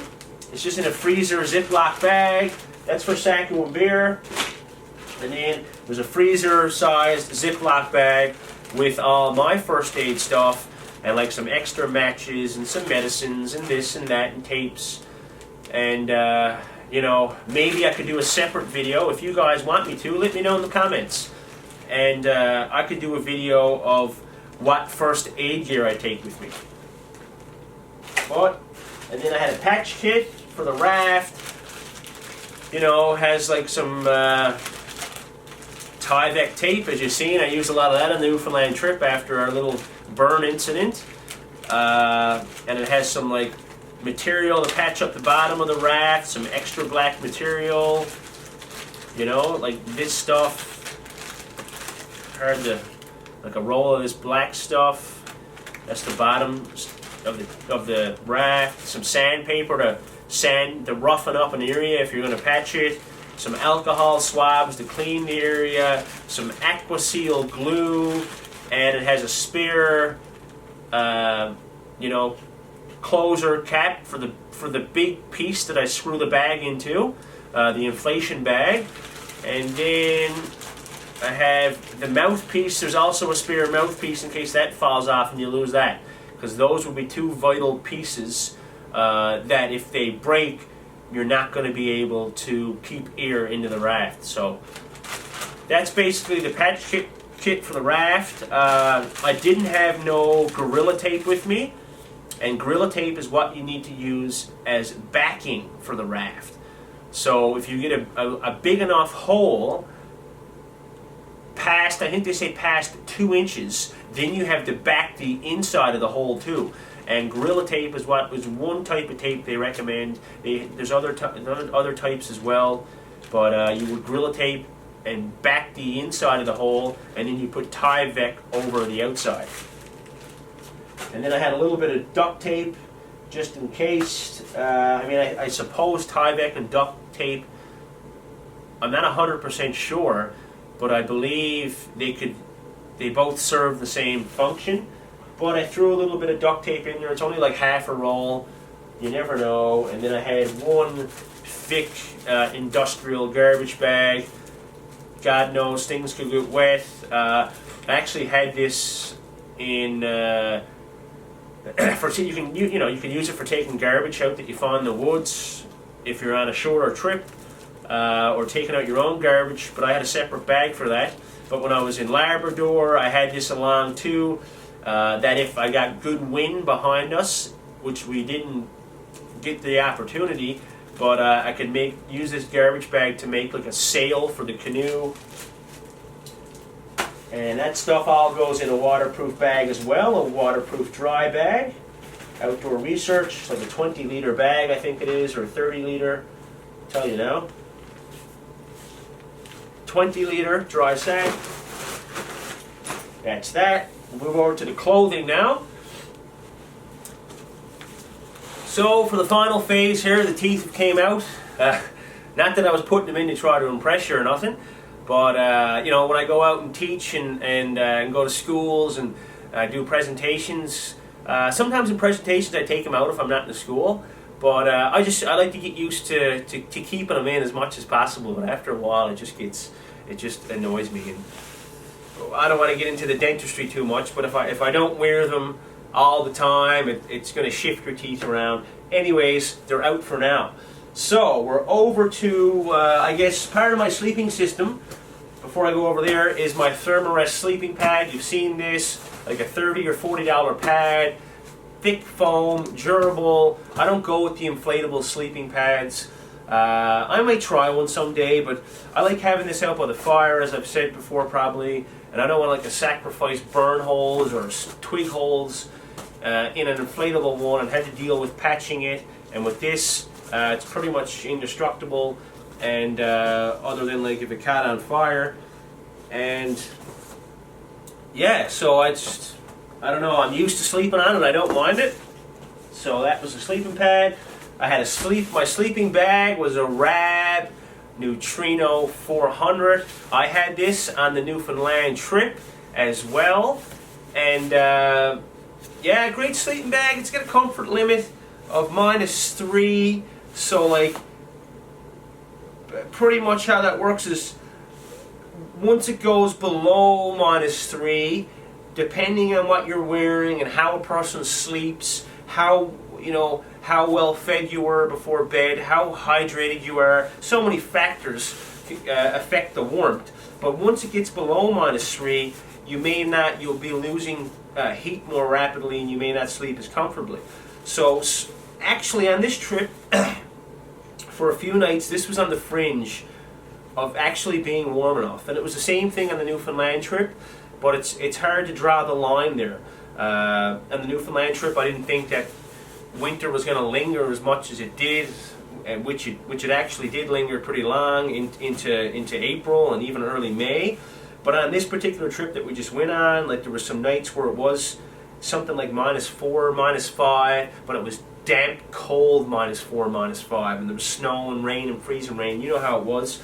it's just in a freezer Ziploc bag. That's for Saku and beer. And then there's a freezer-sized Ziploc bag with all my first aid stuff, and like some extra matches and some medicines and this and that and tapes. And you know, maybe I could do a separate video. If you guys want me to, let me know in the comments. And I could do a video of what first aid gear I take with me. And then I had a patch kit for the raft. You know, has like some Tyvek tape, as you've seen. I used a lot of that on the Newfoundland trip after our little burn incident. And it has some like material to patch up the bottom of the raft, some extra black material. You know, like this stuff. Like a roll of this black stuff. That's the bottom of the raft. Some sandpaper to roughen up an area if you're going to patch it. Some alcohol swabs to clean the area. Some Aquaseal glue, and it has a spare, you know, closer cap for the big piece that I screw the bag into, the inflation bag, and then I have the mouthpiece. There's also a spare mouthpiece in case that falls off and you lose that, because those will be two vital pieces that if they break, you're not going to be able to keep air into the raft. So that's basically the patch kit for the raft. I didn't have no Gorilla Tape with me, and Gorilla Tape is what you need to use as backing for the raft. So if you get a big enough hole, past, I think they say past 2 inches, then you have to back the inside of the hole too. And Gorilla Tape is one type of tape they recommend. There's other types as well, but you would Gorilla Tape and back the inside of the hole, and then you put Tyvek over the outside. And then I had a little bit of duct tape just in case. I mean, I suppose Tyvek and duct tape, I'm not 100% sure, but I believe they both serve the same function. But I threw a little bit of duct tape in there. It's only like half a roll. You never know. And then I had one thick industrial garbage bag. God knows things could get wet. I actually had this in for you can use it for taking garbage out that you find in the woods if you're on a shorter trip, or taking out your own garbage. But I had a separate bag for that. But when I was in Labrador, I had this along too. That if I got good wind behind us, which we didn't get the opportunity, but I could use this garbage bag to make like a sail for the canoe. And that stuff all goes in a waterproof bag as well, a waterproof dry bag. Outdoor Research, like a 20-liter bag I think it is, or 30-liter, I'll tell you now. 20-liter dry sack. That's that. We'll move over to the clothing now. So for the final phase here, the teeth came out. Not that I was putting them in to try to impress you or nothing, but you know, when I go out and teach and go to schools and do presentations, sometimes in presentations I take them out if I'm not in the school. But I like to get used to keeping them in as much as possible. But after a while, it just annoys me. And I don't want to get into the dentistry too much, but if I don't wear them all the time, it's going to shift your teeth around. Anyways, they're out for now. So we're over to, I guess, part of my sleeping system. Before I go over there is my Thermarest sleeping pad. You've seen this, like a $30 or $40 pad, thick foam, durable. I don't go with the inflatable sleeping pads. I might try one someday, but I like having this out by the fire, as I've said before probably. And I don't want to sacrifice burn holes or twig holes in an inflatable one and had to deal with patching it. And with this, it's pretty much indestructible, and other than like if it caught on fire. And yeah, so I don't know, I'm used to sleeping on it, I don't mind it. So that was the sleeping pad. I had my sleeping bag was a Rab Neutrino 400. I had this on the Newfoundland trip as well. And yeah, great sleeping bag. It's got a comfort limit of -3, so like pretty much how that works is once it goes below -3, depending on what you're wearing and how a person sleeps, how how well fed you were before bed, how hydrated you are, so many factors affect the warmth. But once it gets below -3, you'll be losing heat more rapidly, and you may not sleep as comfortably. So actually on this trip, for a few nights, this was on the fringe of actually being warm enough. And it was the same thing on the Newfoundland trip, but it's hard to draw the line there. On the Newfoundland trip, I didn't think that winter was going to linger as much as it did, which it actually did linger pretty long into April and even early May. But on this particular trip that we just went on, like there were some nights where it was something like -4, -5, but it was damp, cold -4, -5, and there was snow and rain and freezing rain. You know how it was.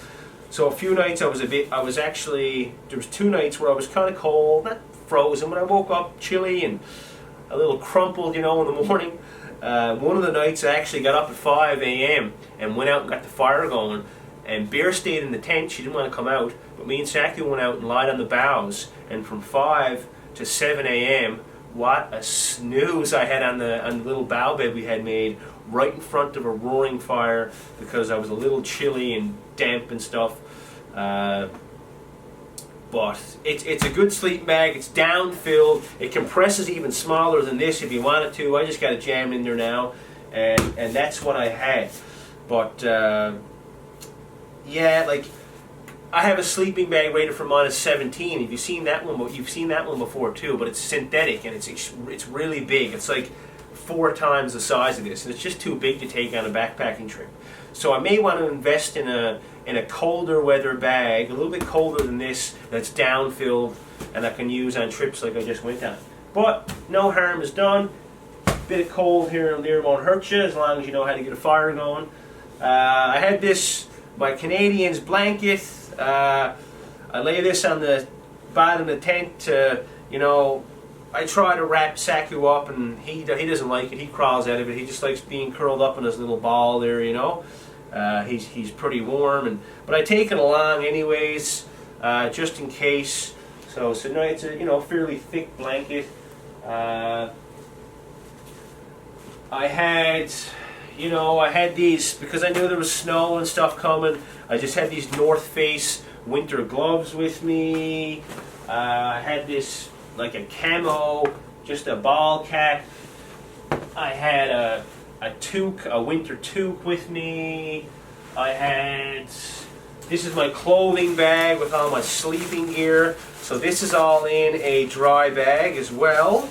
So a few nights there was 2 nights where I was kind of cold, not frozen, but I woke up chilly and a little crumpled, in the morning. One of the nights I actually got up at 5 a.m. and went out and got the fire going, and Bear stayed in the tent. She didn't want to come out, but me and Saki went out and lied on the boughs, and from 5 to 7 a.m. what a snooze I had on the little bough bed we had made right in front of a roaring fire, because I was a little chilly and damp and stuff. But it's a good sleeping bag. It's down-filled. It compresses even smaller than this if you wanted to. I just got it jammed in there now, and that's what I had. But yeah, like I have a sleeping bag rated for -17. If you've seen that one, you've seen that one before too. But it's synthetic and it's really big. It's like 4 times the size of this, and it's just too big to take on a backpacking trip. So I may want to invest in a colder weather bag, a little bit colder than this, that's down-filled and I can use on trips like I just went on. But no harm is done. Bit of cold here and there won't hurt you as long as you know how to get a fire going. I had this, my Canadian's blanket. I lay this on the bottom of the tent. I try to wrap Saku up, and he doesn't like it. He crawls out of it. He just likes being curled up in his little ball there, He's pretty warm, but I take it along anyways, just in case. So no, it's a fairly thick blanket. I had these because I knew there was snow and stuff coming. I just had these North Face winter gloves with me. I had this like a camo, just a ball cap. I had a toque, a winter toque with me. This is my clothing bag with all my sleeping gear. So this is all in a dry bag as well.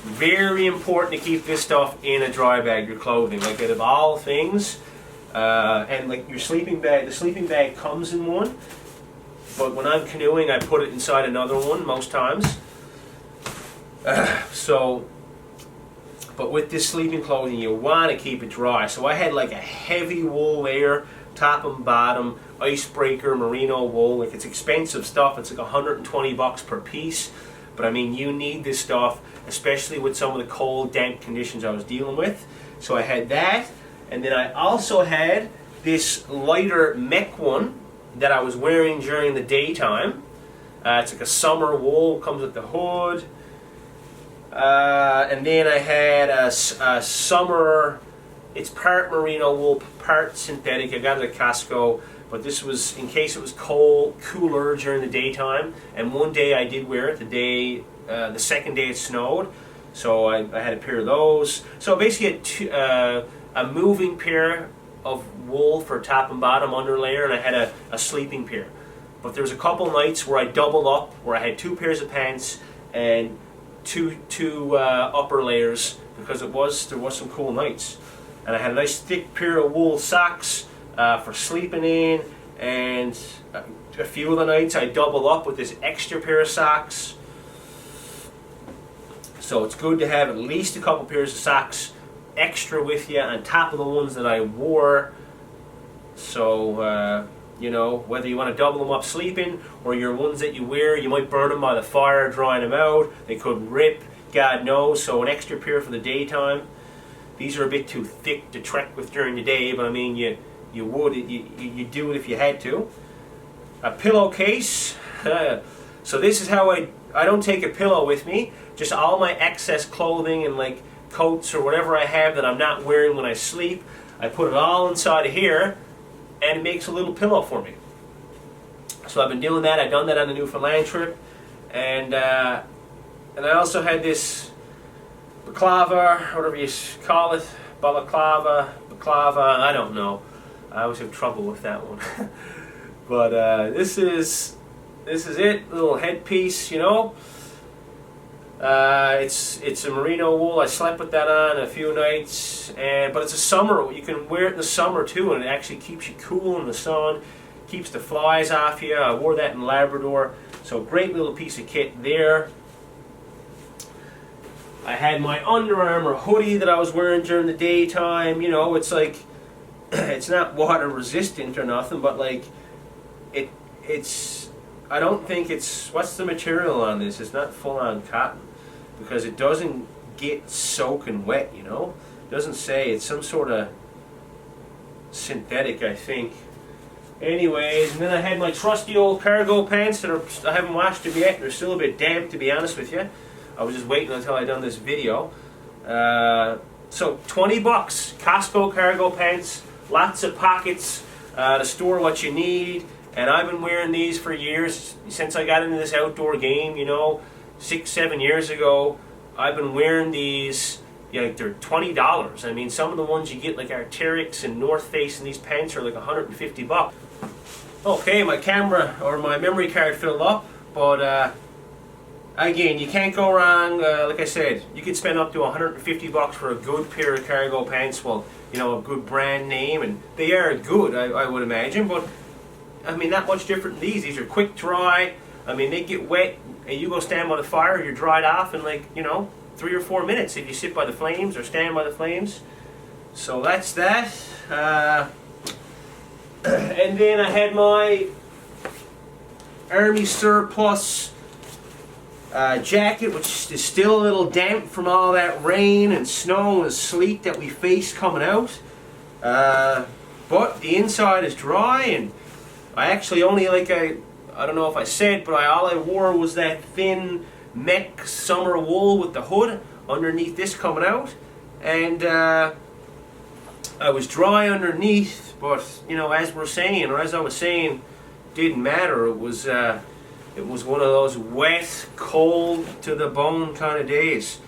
Very important to keep this stuff in a dry bag, your clothing. Like out of all things, and like your sleeping bag, the sleeping bag comes in one. But when I'm canoeing, I put it inside another one most times. But with this sleeping clothing, you want to keep it dry. So I had like a heavy wool layer, top and bottom, icebreaker, merino wool. Like it's expensive stuff. It's like $120 per piece. But I mean, you need this stuff, especially with some of the cold, damp conditions I was dealing with. So I had that, and then I also had this lighter mech one that I was wearing during the daytime. It's like a summer wool, comes with the hood. And then I had a summer, it's part merino wool, part synthetic. I got it at Costco, but this was in case it was cooler during the daytime. And one day I did wear it, the second day it snowed. So I had a pair of those. So basically a moving pair of wool for top and bottom underlayer, and I had a sleeping pair. But there was a couple nights where I doubled up, where I had 2 pairs of pants and two upper layers, because there was some cool nights. And I had a nice thick pair of wool socks for sleeping in, and a few of the nights I double up with this extra pair of socks. So it's good to have at least a couple pairs of socks extra with you on top of the ones that I wore. So You know, whether you want to double them up sleeping, or your ones that you wear, you might burn them by the fire, drying them out. They could rip, God knows. So an extra pair for the daytime. These are a bit too thick to trek with during the day, but I mean, you do it if you had to. A pillowcase. So this is how I don't take a pillow with me. Just all my excess clothing and like coats or whatever I have that I'm not wearing when I sleep. I put it all inside of here, and it makes a little pillow for me. So I've been doing that. I've done that on the Newfoundland trip, and I also had this baklava, whatever you call it, baklava, I don't know. I always have trouble with that one. But this is it, little headpiece, you know. It's a merino wool. I slept with that on a few nights, but it's a summer. You can wear it in the summer too, and it actually keeps you cool in the sun, keeps the flies off you. I wore that in Labrador, so great little piece of kit there. I had my Under Armour hoodie that I was wearing during the daytime. You know, it's like, it's not water resistant or nothing, but like, it's, I don't think it's, what's the material on this? It's not full on cotton, because it doesn't get soaking wet, you know? It doesn't say, it's some sort of synthetic, I think. Anyways, and then I had my trusty old cargo pants that I haven't washed them yet. They're still a bit damp, to be honest with you. I was just waiting until I done this video. So 20 bucks, Costco cargo pants, lots of pockets to store what you need. And I've been wearing these for years, since I got into this outdoor game, you know, 6-7 years ago. I've been wearing these, you know, they're $20. I mean, some of the ones you get like Arc'teryx and North Face and these pants are like 150 bucks. Okay, my camera or my memory card filled up, but again, you can't go wrong. Like I said, you could spend up to 150 bucks for a good pair of cargo pants. Well, you know, a good brand name, and they are good, I would imagine, but I mean, not much different than these. These are quick dry. I mean, they get wet, and you go stand by the fire, you're dried off in like, you know, 3 or 4 minutes if you sit by the flames or stand by the flames. So that's that. And then I had my Army Surplus jacket, which is still a little damp from all that rain and snow and sleet that we faced coming out. But the inside is dry, and I actually only, like, I don't know if I said, but all I wore was that thin mech summer wool with the hood underneath this coming out, and I was dry underneath, but you know, as we're saying, or as I was saying, didn't matter. It was one of those wet, cold to the bone kind of days.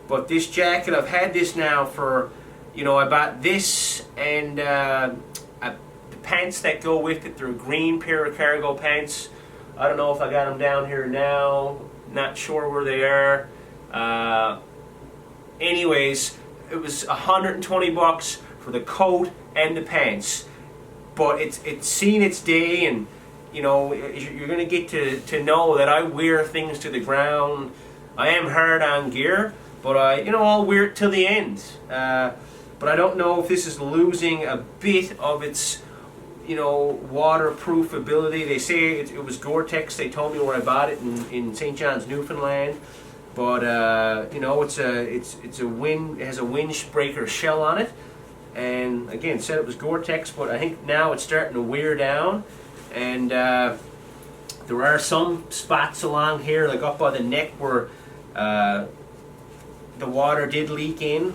But this jacket, I've had this now for, you know, I bought this and the pants that go with it. They're a green pair of cargo pants. I don't know if I got them down here now. Not sure where they are. Anyways, it was 120 bucks for the coat and the pants. But it's seen its day, and you know, you're going to get to know that I wear things to the ground. I am hard on gear, but I'll wear it till the end. But I don't know if this is losing a bit of its, you know, waterproof ability. They say it was Gore-Tex. They told me where I bought it in St. John's, Newfoundland. But you know, it has a windbreaker shell on it. And again, said it was Gore-Tex, but I think now it's starting to wear down. And there are some spots along here, like up by the neck, where the water did leak in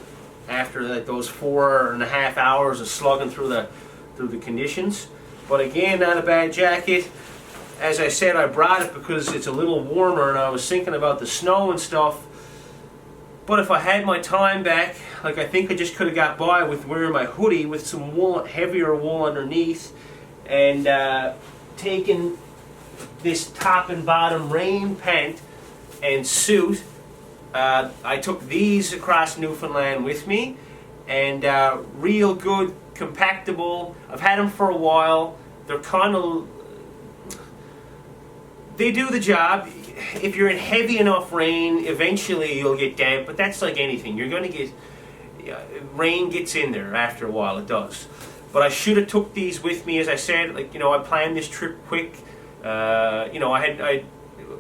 after like those 4.5 hours of slugging through the conditions. But again, not a bad jacket. As I said, I brought it because it's a little warmer, and I was thinking about the snow and stuff. But if I had my time back, like, I think I just could have got by with wearing my hoodie with some wool, heavier wool underneath, and taking this top and bottom rain pant and suit. I took these across Newfoundland with me, and real good, compactable. I've had them for a while. They're kind of, they do the job. If you're in heavy enough rain, eventually you'll get damp, but that's like anything. You're going to get, rain gets in there after a while, it does. But I should have took these with me, as I said. Like, you know, I planned this trip quick. You know, a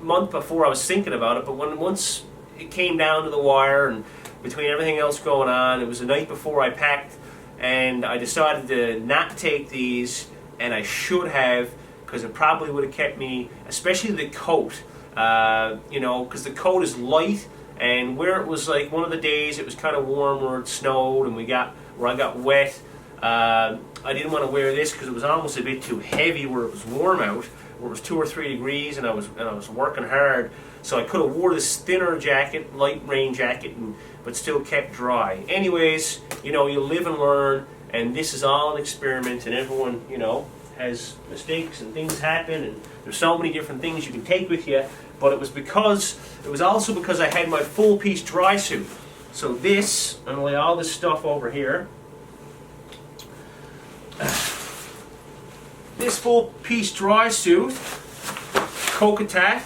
month before I was thinking about it, but once it came down to the wire, and between everything else going on, it was the night before I packed, and I decided to not take these, and I should have, because it probably would have kept me, especially the coat, you know, because the coat is light, and where it was like one of the days it was kind of warm where it snowed and where I got wet, I didn't want to wear this because it was almost a bit too heavy where it was warm out, where it was 2 or 3 degrees, and I was working hard. So I could have wore this thinner jacket, light rain jacket, but still kept dry. Anyways, you know, you live and learn, and this is all an experiment, and everyone, you know, has mistakes and things happen, and there's so many different things you can take with you. But it was also because I had my full piece dry suit. So this, I'm gonna lay all this stuff over here. This full piece dry suit, Kokatat,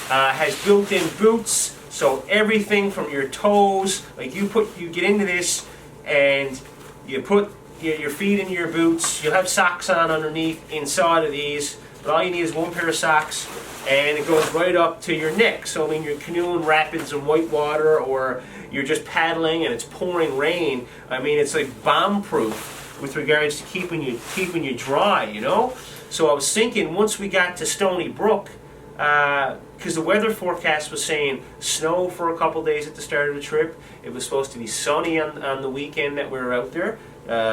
has built-in boots, so everything from your toes, like you get into this and you put your feet in your boots. You'll have socks on underneath inside of these, but all you need is one pair of socks, and it goes right up to your neck. So I mean, you're canoeing rapids and whitewater, or you're just paddling and it's pouring rain. I mean, it's like bomb-proof with regards to keeping you dry, you know. So I was thinking, once we got to Stony Brook, because the weather forecast was saying snow for a couple days at the start of the trip. It was supposed to be sunny on the weekend that we were out there,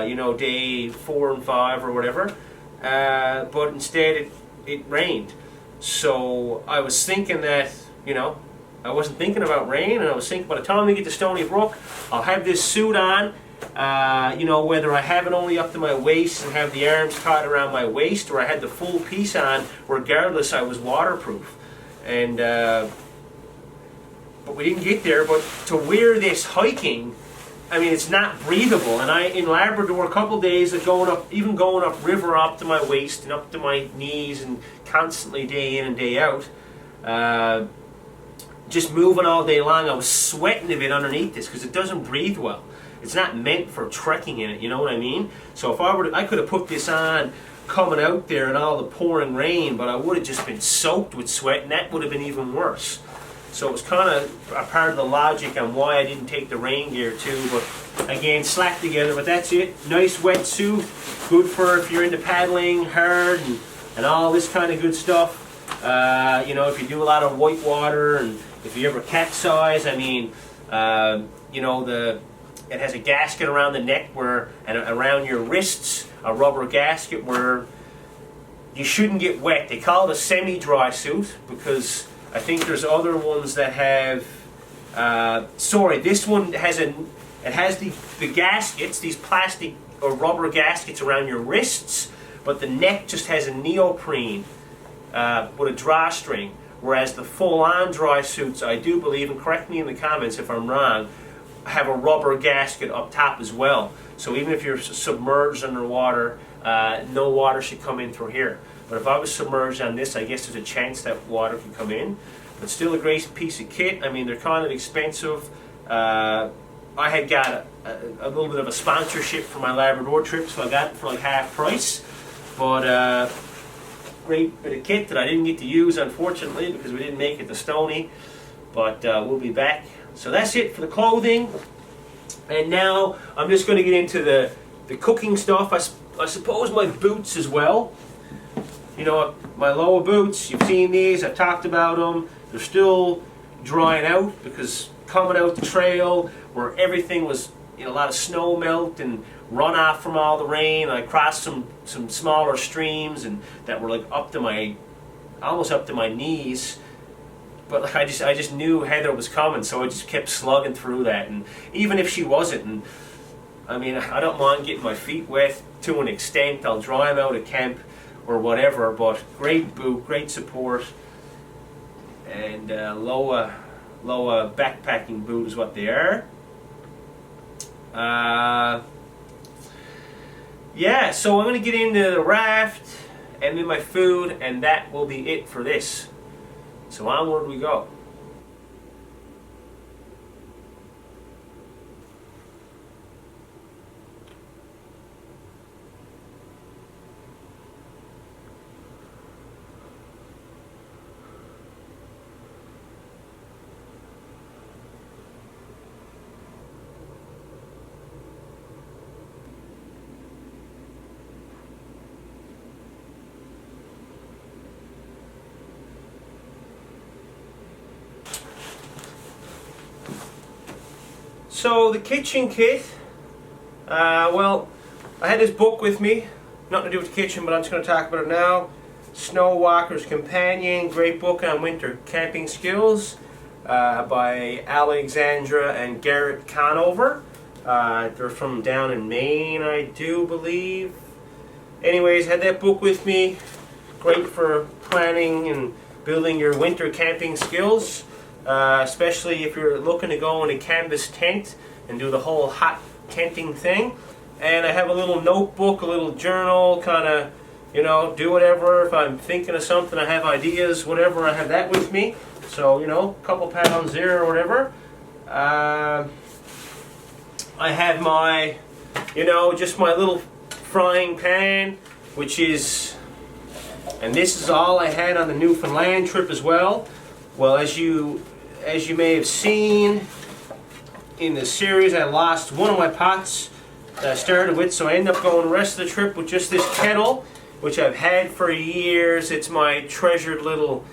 you know, day 4 and 5 or whatever. But instead it rained. So I was thinking that, you know, I wasn't thinking about rain, and I was thinking by the time we get to Stony Brook, I'll have this suit on. You know, whether I have it only up to my waist and have the arms tied around my waist, or I had the full piece on, regardless, I was waterproof. And but we didn't get there. But to wear this hiking, I mean, it's not breathable. And in Labrador, a couple days of even going up river up to my waist and up to my knees, and constantly day in and day out, just moving all day long, I was sweating a bit underneath this because it doesn't breathe well. It's not meant for trekking in it, you know what I mean? So if I could have put this on coming out there in all the pouring rain, but I would have just been soaked with sweat, and that would have been even worse. So it was kind of a part of the logic on why I didn't take the rain gear too, but again, slack together. But that's it. Nice wet suit, good for if you're into paddling hard and all this kind of good stuff. You know, if you do a lot of whitewater, and if you ever capsize, I mean, you know, it has a gasket around the neck and around your wrists, a rubber gasket where you shouldn't get wet. They call it a semi-dry suit because I think there's other ones that have. Sorry, this one has the gaskets, these plastic or rubber gaskets around your wrists, but the neck just has a neoprene with a drawstring. Whereas the full-on dry suits, I do believe, and correct me in the comments if I'm wrong, have a rubber gasket up top as well. So even if you're submerged underwater, no water should come in through here. But if I was submerged on this, I guess there's a chance that water could come in. But still a great piece of kit. I mean, they're kind of expensive. I had got a little bit of a sponsorship for my Labrador trip, so I got it for like half price. But great bit of kit that I didn't get to use, unfortunately, because we didn't make it to Stony. But we'll be back. So that's it for the clothing. And now I'm just going to get into the cooking stuff. I suppose my boots as well. You know, my lower boots, you've seen these, I've talked about them. They're still drying out because coming out the trail where everything was, you know, a lot of snow melt and runoff from all the rain. I crossed some smaller streams and that were like almost up to my knees. But I just knew Heather was coming, so I just kept slugging through that. And even if she wasn't, and I mean, I don't mind getting my feet wet to an extent. I'll dry them out at camp or whatever. But great boot, great support, and lower backpacking boot is what they are. Yeah, so I'm going to get into the raft and then my food, and that will be it for this. So onward we go. So the kitchen kit, well, I had this book with me, nothing to do with the kitchen, but I'm just going to talk about it now. Snow Walker's Companion, great book on winter camping skills, by Alexandra and Garrett Conover. They're from down in Maine, I do believe. Anyways, had that book with me. Great for planning and building your winter camping skills, especially if you're looking to go in a canvas tent and do the whole hot tenting thing. And I have a little notebook, a little journal, kind of, you know, do whatever. If I'm thinking of something, I have ideas, whatever, I have that with me. So, you know, a couple pounds there or whatever. I have my, you know, just my little frying pan, which is, and this is all I had on the Newfoundland trip as well. Well, as you may have seen in the series, I lost one of my pots that I started with, so I ended up going the rest of the trip with just this kettle, which I've had for years. It's my treasured little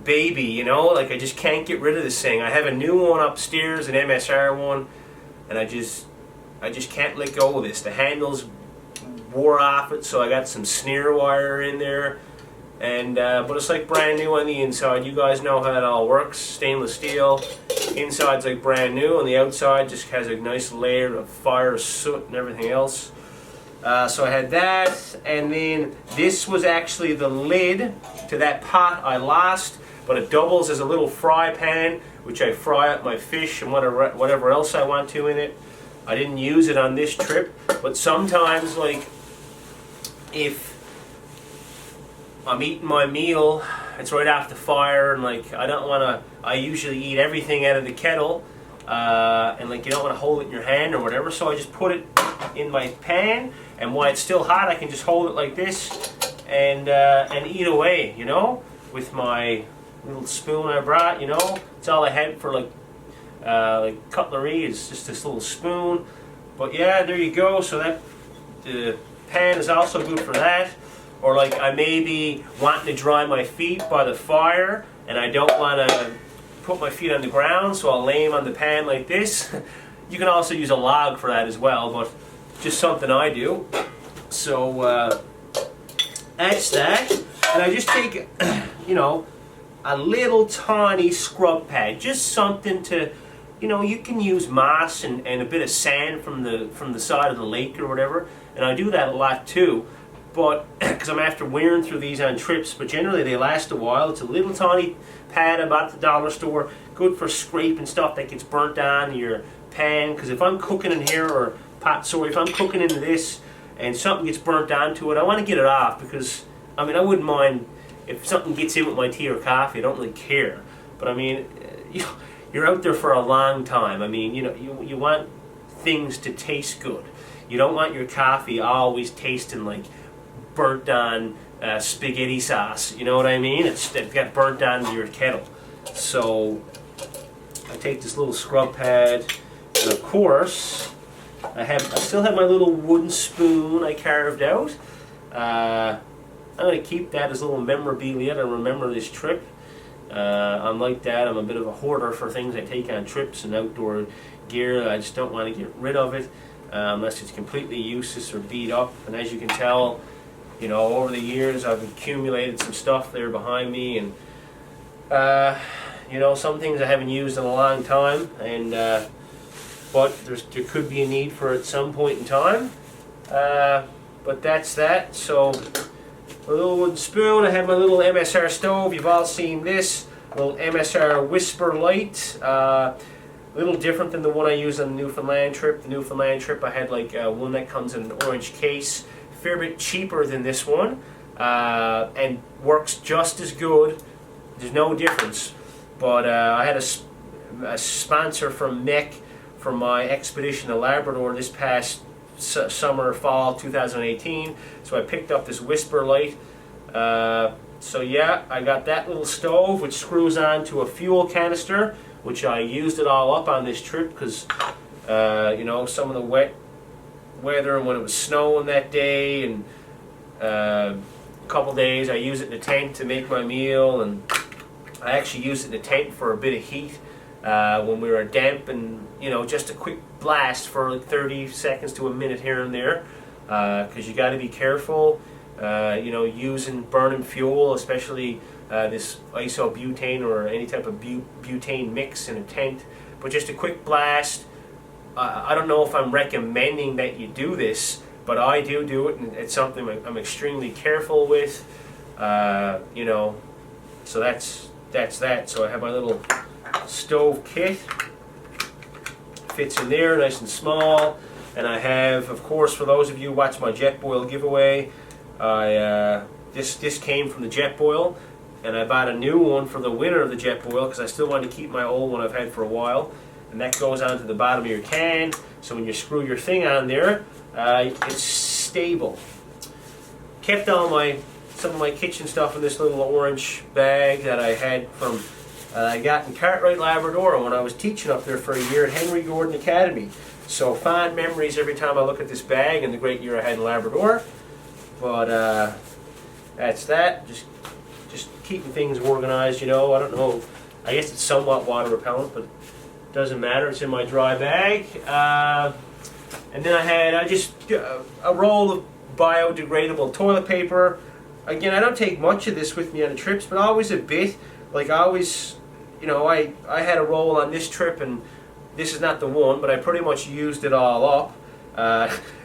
baby, you know, like I just can't get rid of this thing. I have a new one upstairs, an MSR one, and I just can't let go of this. The handles wore off it, so I got some snare wire in there, and but it's like brand new on the inside. You guys know how it all works. Stainless steel, inside's like brand new, and the outside just has a nice layer of fire, soot, and everything else. So I had that, and then this was actually the lid to that pot I lost, but it doubles as a little fry pan, which I fry up my fish and whatever else I want to in it. I didn't use it on this trip, but sometimes, like, if I'm eating my meal, it's right off the fire, and like I don't want to, I usually eat everything out of the kettle, and like you don't want to hold it in your hand or whatever, so I just put it in my pan, and while it's still hot I can just hold it like this and eat away, you know, with my little spoon I brought. You know, it's all I had for like cutlery is just this little spoon. But yeah, there you go. So that the pan is also good for that. Or like I may be wanting to dry my feet by the fire and I don't want to put my feet on the ground, so I'll lay them on the pan like this. You can also use a log for that as well, but just something I do. So that's that. And I just take, you know, a little tiny scrub pad, just something to, you know, you can use moss and a bit of sand from the side of the lake or whatever, and I do that a lot too. But because I'm after wearing through these on trips, but generally they last a while. It's a little tiny pad I bought at the dollar store, good for scraping stuff that gets burnt on your pan. Because if I'm cooking in here, or pot, sorry, if I'm cooking into this and something gets burnt onto it, I want to get it off. Because I mean, I wouldn't mind if something gets in with my tea or coffee. I don't really care. But I mean, you're out there for a long time. I mean, you know, you want things to taste good. You don't want your coffee always tasting like burnt on spaghetti sauce, you know what I mean? It got burnt onto your kettle. So I take this little scrub pad, and of course I still have my little wooden spoon I carved out. I'm going to keep that as a little memorabilia to remember this trip. I'm like that. I'm a bit of a hoarder for things I take on trips and outdoor gear. I just don't want to get rid of it unless it's completely useless or beat up. And as you can tell, you know, over the years I've accumulated some stuff there behind me, and you know, some things I haven't used in a long time, and but there could be a need for it at some point in time. But that's that. So a little wooden spoon. I have my little MSR stove. You've all seen this little MSR Whisper light. A little different than the one I used on the Newfoundland trip. The Newfoundland trip I had like one that comes in an orange case. Fair bit cheaper than this one, and works just as good. There's no difference. But I had a sponsor from MEC for my expedition to Labrador this past summer, fall 2018. So I picked up this Whisper light. So yeah, I got that little stove which screws on to a fuel canister, which I used it all up on this trip because you know, some of the wet weather and when it was snowing that day, and a couple days I used it in the tent to make my meal, and I actually used it in the tent for a bit of heat when we were damp, and just a quick blast for like 30 seconds to a minute here and there, because you got to be careful, using burning fuel, especially this isobutane or any type of butane mix in a tent. But just a quick blast. I don't know if I'm recommending that you do this, but I do it, and it's something I'm extremely careful with. So that's that. So I have my little stove kit, fits in there nice and small, and I have, of course, for those of you who watch my Jetboil giveaway, this came from the Jetboil, and I bought a new one for the winner of the Jetboil because I still want to keep my old one I've had for a while, and that goes onto the bottom of your can, so when you screw your thing on there, it's stable. Kept some of my kitchen stuff in this little orange bag that I had from I got in Cartwright, Labrador when I was teaching up there for a year at Henry Gordon Academy. So fond memories every time I look at this bag and the great year I had in Labrador. But that's that. Just keeping things organized, I don't know. I guess it's somewhat water repellent, but it doesn't matter. It's in my dry bag. And then I had a roll of biodegradable toilet paper. Again, I don't take much of this with me on the trips, but always a bit. Like I always, I had a roll on this trip, and this is not the one, but I pretty much used it all up.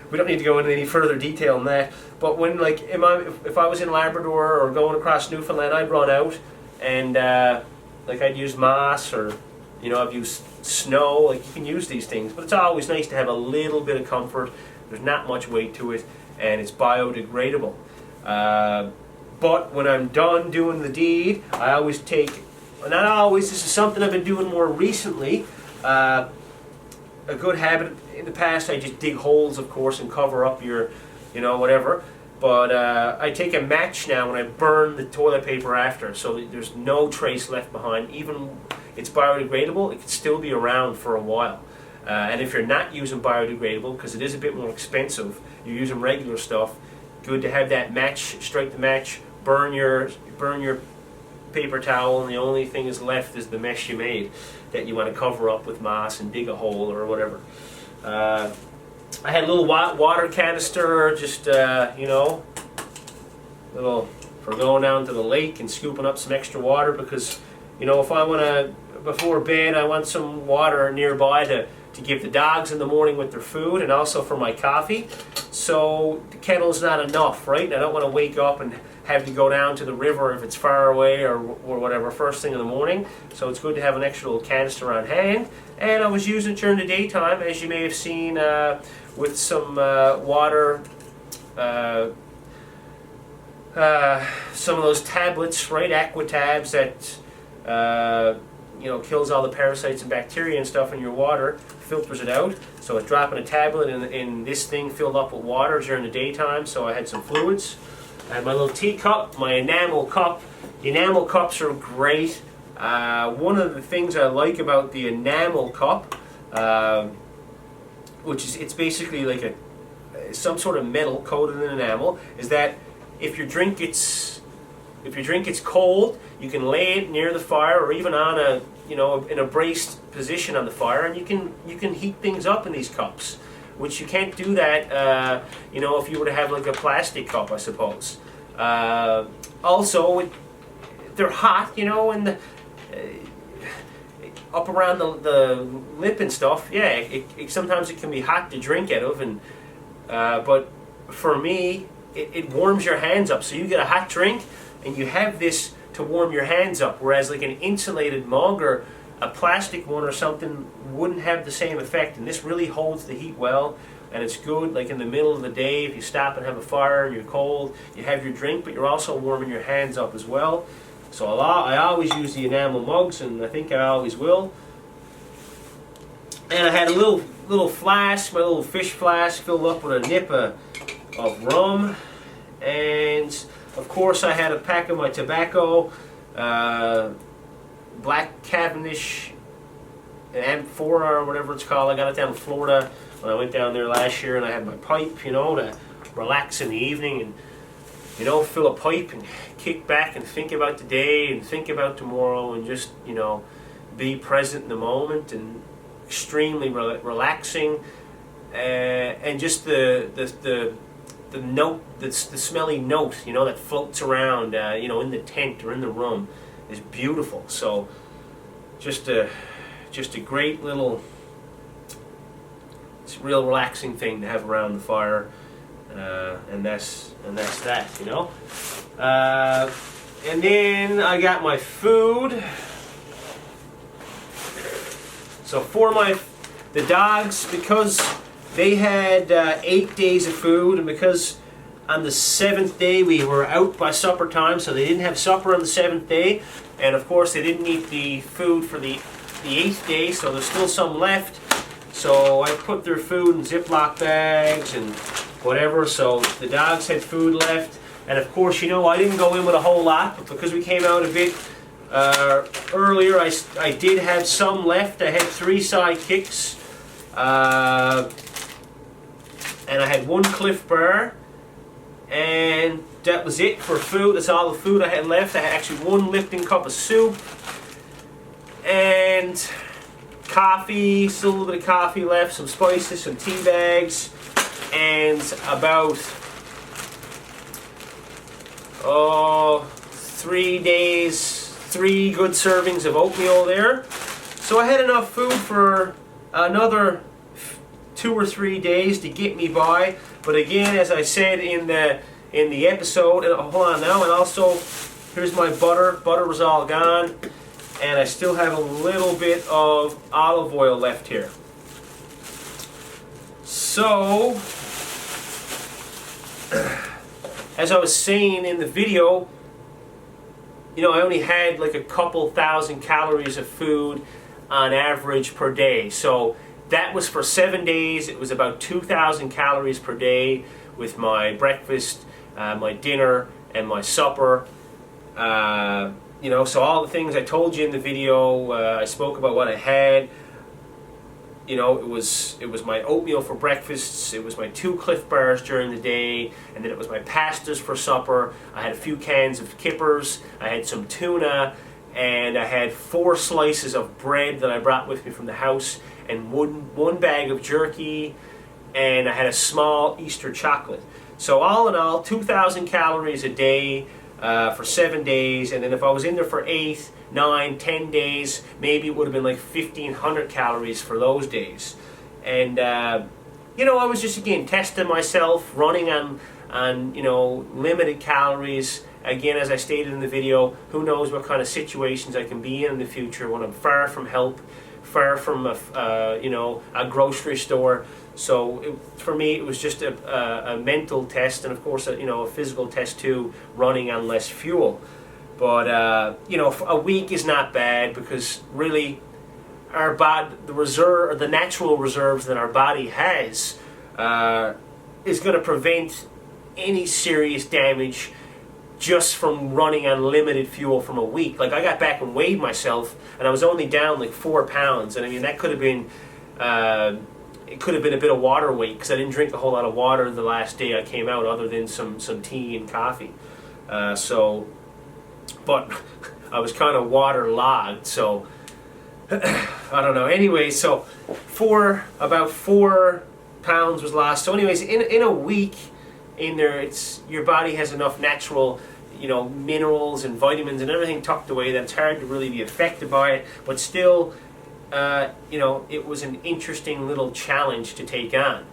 We don't need to go into any further detail on that. But when, like, if I was in Labrador or going across Newfoundland, I'd run out, and like I'd use moss, or I've used snow. Like, you can use these things, but it's always nice to have a little bit of comfort. There's not much weight to it, and it's biodegradable. But when I'm done doing the deed, I always take, not always, this is something I've been doing more recently, a good habit. In the past, I just dig holes, of course, and cover up your, whatever. But I take a match now and I burn the toilet paper after, so that there's no trace left behind. Even it's biodegradable, it can still be around for a while. And if you're not using biodegradable, because it is a bit more expensive, you're using regular stuff, good to have that match, strike the match, burn your paper towel, and the only thing is left is the mess you made that you want to cover up with moss and dig a hole or whatever. I had a little water canister, just little for going down to the lake and scooping up some extra water, because if I want to, before bed, I want some water nearby to give the dogs in the morning with their food, and also for my coffee. So the kettle's not enough, right? I don't want to wake up and have to go down to the river if it's far away or whatever first thing in the morning. So it's good to have an extra little canister on hand. And I was using it during the daytime, as you may have seen, with some water, some of those tablets, right, Aquatabs, that kills all the parasites and bacteria and stuff in your water, filters it out. So it's dropping a tablet in this thing filled up with water during the daytime, so I had some fluids. I had my little teacup, my enamel cup. The enamel cups are great. One of the things I like about the enamel cup, which is, it's basically like some sort of metal coated in enamel, is that if your drink gets cold, you can lay it near the fire, or even on a in a braced position on the fire, and you can heat things up in these cups, which you can't do that if you were to have like a plastic cup, I suppose. Also, they're hot, and up around the lip and stuff. Yeah, sometimes it can be hot to drink out of, and but for me, it warms your hands up. So you get a hot drink, and you have this to warm your hands up, whereas like an insulated mug or a plastic one or something wouldn't have the same effect. And this really holds the heat well, and it's good like in the middle of the day if you stop and have a fire and you're cold, you have your drink, but you're also warming your hands up as well. So I always use the enamel mugs, and I think I always will. And I had a little flask, my little fish flask, filled up with a nip of rum, and of course I had a pack of my tobacco, Black Cavendish Amphora or whatever it's called. I got it down in Florida when I went down there last year, and I had my pipe, to relax in the evening and fill a pipe and kick back and think about the day and think about tomorrow and just be present in the moment, and extremely relaxing, and just the note, the smelly note, you know, that floats around, you know, in the tent or in the room, is beautiful. So just a great little, it's a real relaxing thing to have around the fire, and that's that, you know. And then I got my food. So for the dogs, because they had 8 days of food, and because on the 7th day we were out by supper time, so they didn't have supper on the 7th day, and of course they didn't eat the food for the 8th day, so there's still some left. So I put their food in Ziploc bags and whatever, so the dogs had food left. And of course, you know, I didn't go in with a whole lot, but because we came out a bit earlier, I did have some left. I had 3 sidekicks, and I had 1 Cliff Bar, and that was it for food. That's all the food I had left. I had actually 1 Lipton cup of soup, and coffee, still a little bit of coffee left, some spices, some tea bags, and about 3 days, 3 good servings of oatmeal there. So I had enough food for another 2 or 3 days to get me by. But again, as I said in the episode, and hold on now, and also here's my butter. Butter was all gone, and I still have a little bit of olive oil left here. So, as I was saying in the video, you know, I only had like a couple thousand calories of food on average per day. So that was for 7 days. It was about 2,000 calories per day with my breakfast, my dinner, and my supper. You know, so all the things I told you in the video, I spoke about what I had. You know, it was my oatmeal for breakfasts, it was my 2 Cliff Bars during the day, and then it was my pastas for supper. I had a few cans of kippers, I had some tuna, and I had 4 slices of bread that I brought with me from the house, and one bag of jerky, and I had a small Easter chocolate. So all in all, 2,000 calories a day for 7 days, and then if I was in there for 8, 9, 10 days, maybe it would have been like 1,500 calories for those days. And you know, I was just again testing myself, running on you know, limited calories. Again, as I stated in the video, who knows what kind of situations I can be in the future when I'm far from help, far from a you know, a grocery store. So for me, it was just a mental test, and of course, you know, a physical test too, running on less fuel. But you know, a week is not bad, because really, our body, the natural reserves that our body has, is going to prevent any serious damage just from running on limited fuel from a week. Like, I got back and weighed myself, and I was only down like 4 pounds, and I mean, that could have been. It could have been a bit of water weight, because I didn't drink a whole lot of water the last day I came out, other than some tea and coffee. But I was kind of waterlogged, so I don't know. Anyway, so about 4 pounds was lost. So anyways, in a week, in there, your body has enough natural, you know, minerals and vitamins and everything tucked away that it's hard to really be affected by it. But still, you know, it was an interesting little challenge to take on.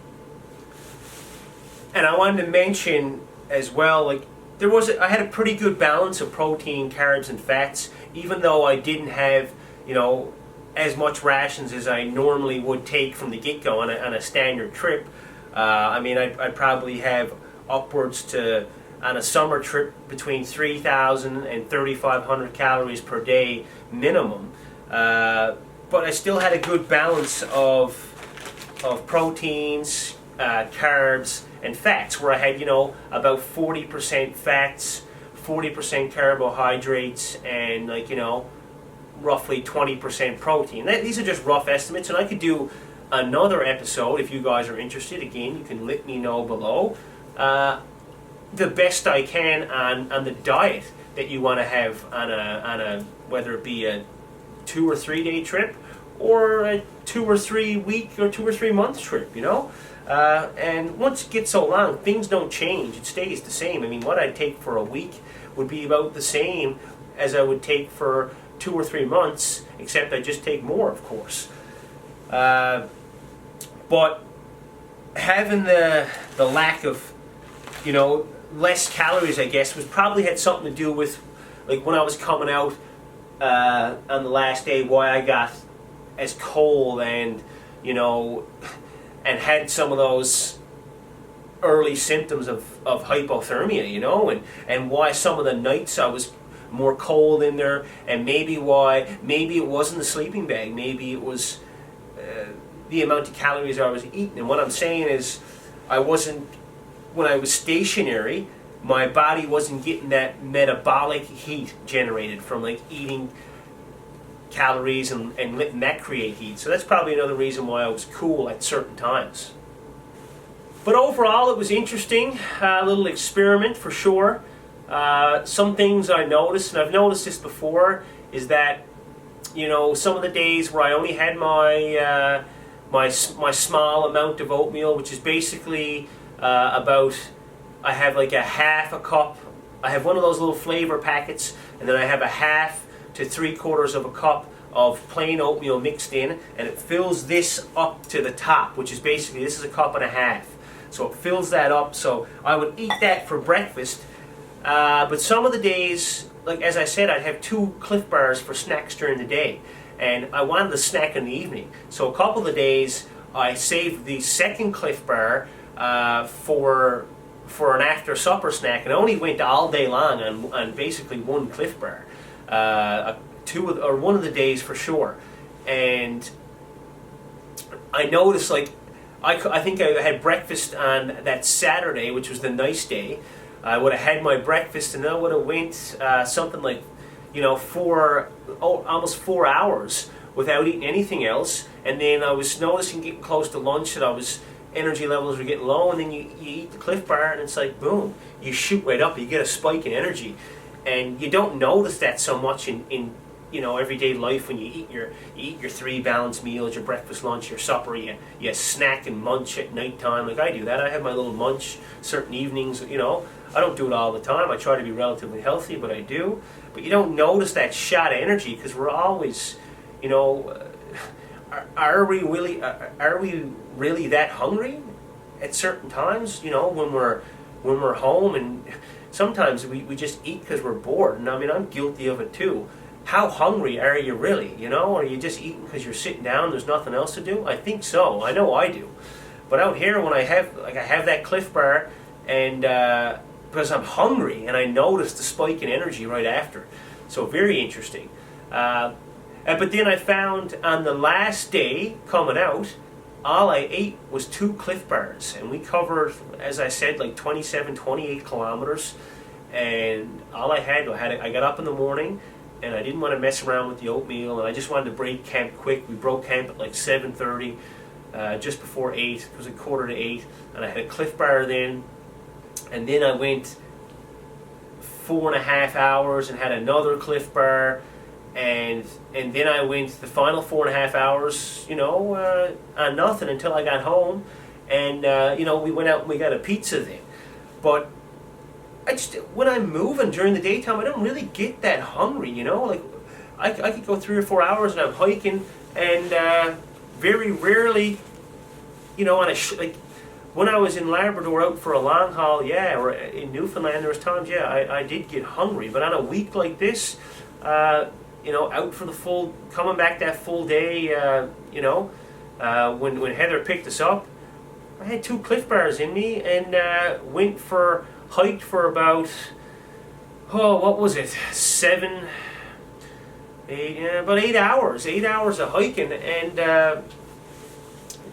And I wanted to mention as well, like, I had a pretty good balance of protein, carbs, and fats, even though I didn't have, you know, as much rations as I normally would take from the get-go on a standard trip. I mean, I'd probably have upwards to, on a summer trip, between 3,000 and 3,500 calories per day minimum. But I still had a good balance of proteins, carbs, and fats, where I had, you know, about 40% fats, 40% carbohydrates, and, like, you know, roughly 20% protein. These are just rough estimates, and I could do another episode if you guys are interested. Again, you can let me know below. The best I can on the diet that you want to have on a whether it be a 2 or 3 day trip, or a 2 or 3 week or 2 or 3 month trip, you know. And once it gets so long, things don't change. It stays the same. I mean, what I'd take for a week would be about the same as I would take for 2 or 3 months, except I just take more, of course. But having the lack of, you know, less calories, I guess, was probably had something to do with, like, when I was coming out on the last day, why I got as cold and, you know, and had some of those early symptoms of hypothermia, you know, and why some of the nights I was more cold in there, and maybe it wasn't the sleeping bag, maybe it was the amount of calories I was eating. And what I'm saying is, when I was stationary, my body wasn't getting that metabolic heat generated from, like, eating calories and letting that create heat. So that's probably another reason why I was cool at certain times. But overall, it was interesting, a little experiment for sure. Some things I noticed, and I've noticed this before, is that, you know, some of the days where I only had my my small amount of oatmeal, which is basically about, I have like a half a cup. I have one of those little flavor packets, and then I have a half to 3/4 of a cup of plain oatmeal mixed in, and it fills this up to the top, which is basically, this is a cup and a half. So it fills that up. So I would eat that for breakfast. But some of the days, like as I said, I'd have 2 Cliff Bars for snacks during the day, and I wanted the snack in the evening. So a couple of the days, I saved the second Cliff Bar for an after supper snack, and I only went all day long on basically 1 Cliff Bar, one of the days for sure. And I noticed, like, I think I had breakfast on that Saturday, which was the nice day. I would have had my breakfast, and then I would have went something like, you know, almost 4 hours without eating anything else. And then I was noticing, getting close to lunch, that energy levels were getting low, and then you eat the Cliff Bar, and it's like, boom, you shoot right up. You get a spike in energy, and you don't notice that so much in you know, everyday life when you eat your 3 balanced meals, your breakfast, lunch, your supper. You snack and munch at nighttime, like I do that. I have my little munch certain evenings. You know, I don't do it all the time. I try to be relatively healthy, but I do. But you don't notice that shot of energy, because we're always, you know, are we really that hungry at certain times? You know, when we're home, and sometimes we just eat because we're bored. And I mean, I'm guilty of it too. How hungry are you really? You know, are you just eating because you're sitting down, there's nothing else to do? I think so. I know I do. But out here, when I have that Cliff Bar, and because I'm hungry, and I notice the spike in energy right after. So very interesting. But then I found on the last day coming out, all I ate was 2 Cliff Bars, and we covered, as I said, like 27, 28 kilometers. And all I got up in the morning, and I didn't want to mess around with the oatmeal, and I just wanted to break camp quick. We broke camp at like 7:30, just before 8. It was a 7:45, and I had a Cliff Bar then. And then I went 4.5 hours and had another Cliff Bar, and then I went the final 4.5 hours, you know, on nothing until I got home, and you know, we went out and we got a pizza then. But when I'm moving during the daytime, I don't really get that hungry, you know. Like, I could go 3 or 4 hours and I'm hiking, and very rarely, you know, like when I was in Labrador out for a long haul, yeah, or in Newfoundland, there was times, yeah, I did get hungry. But on a week like this, you know, out for the coming back that full day, you know, when Heather picked us up, I had 2 Cliff Bars in me, and hiked for about, what was it, 7, 8, about 8 hours. 8 hours of hiking, and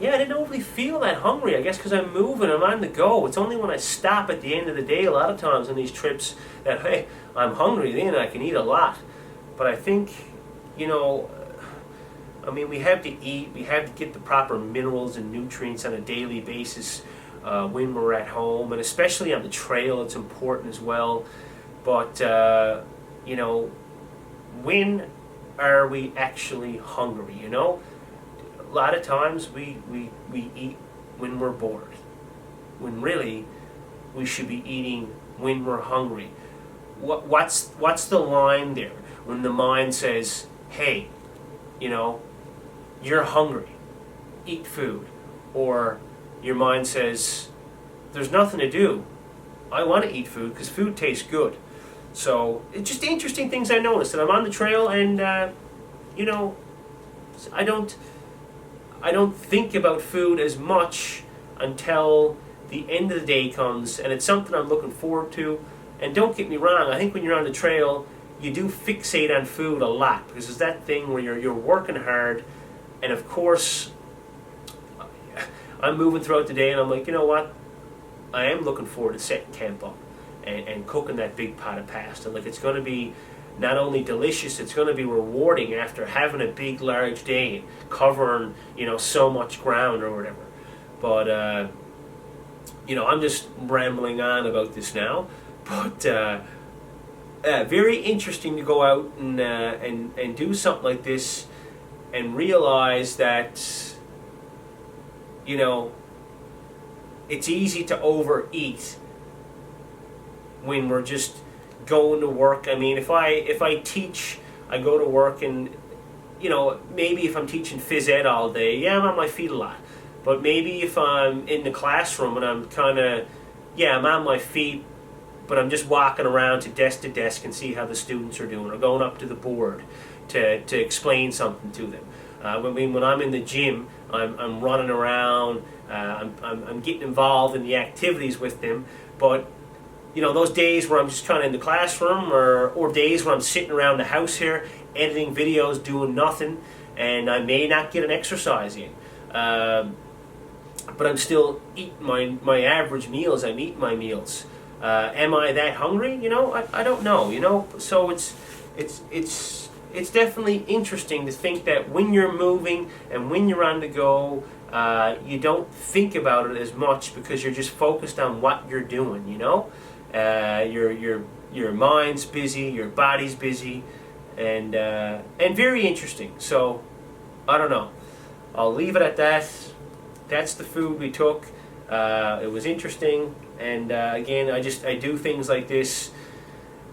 yeah, I didn't overly feel that hungry, I guess, because I'm moving, I'm on the go. It's only when I stop at the end of the day, a lot of times on these trips, that, hey, I'm hungry, then I can eat a lot. But I think, you know, I mean, we have to eat, we have to get the proper minerals and nutrients on a daily basis when we're at home, and especially on the trail, it's important as well. But, you know, when are we actually hungry, you know? A lot of times we eat when we're bored, when really we should be eating when we're hungry. What's the line there when the mind says, hey, you know, you're hungry, eat food, or your mind says, there's nothing to do, I want to eat food because food tastes good. So it's just interesting things I noticed, and I'm on the trail, and you know, I don't think about food as much until the end of the day comes, and it's something I'm looking forward to. And don't get me wrong, I think when you're on the trail, you do fixate on food a lot, because it's that thing where you're working hard, and of course, I'm moving throughout the day, and I'm like, you know what? I am looking forward to setting camp up and cooking that big pot of pasta. Like, it's going to be not only delicious, it's going to be rewarding after having a big, large day, covering, you know, so much ground or whatever. But, you know, I'm just rambling on about this now. But very interesting to go out and do something like this and realize that, you know, it's easy to overeat when we're just going to work. I mean, if I teach, I go to work, and, you know, maybe if I'm teaching phys ed all day, yeah, I'm on my feet a lot. But maybe if I'm in the classroom and I'm kind of, yeah, I'm on my feet, but I'm just walking around to desk and see how the students are doing, or going up to the board to explain something to them. When I'm in the gym, I'm running around, I'm getting involved in the activities with them. But, you know, those days where I'm just kind of in the classroom, or days where I'm sitting around the house here editing videos, doing nothing, and I may not get an exercise in. But I'm still eating my average meals. I'm eating my meals. Am I that hungry? You know, I don't know. You know, so it's definitely interesting to think that when you're moving and when you're on the go, you don't think about it as much because you're just focused on what you're doing. You know, your mind's busy, your body's busy, and very interesting. So I don't know. I'll leave it at that. That's the food we took. It was interesting, and again, I do things like this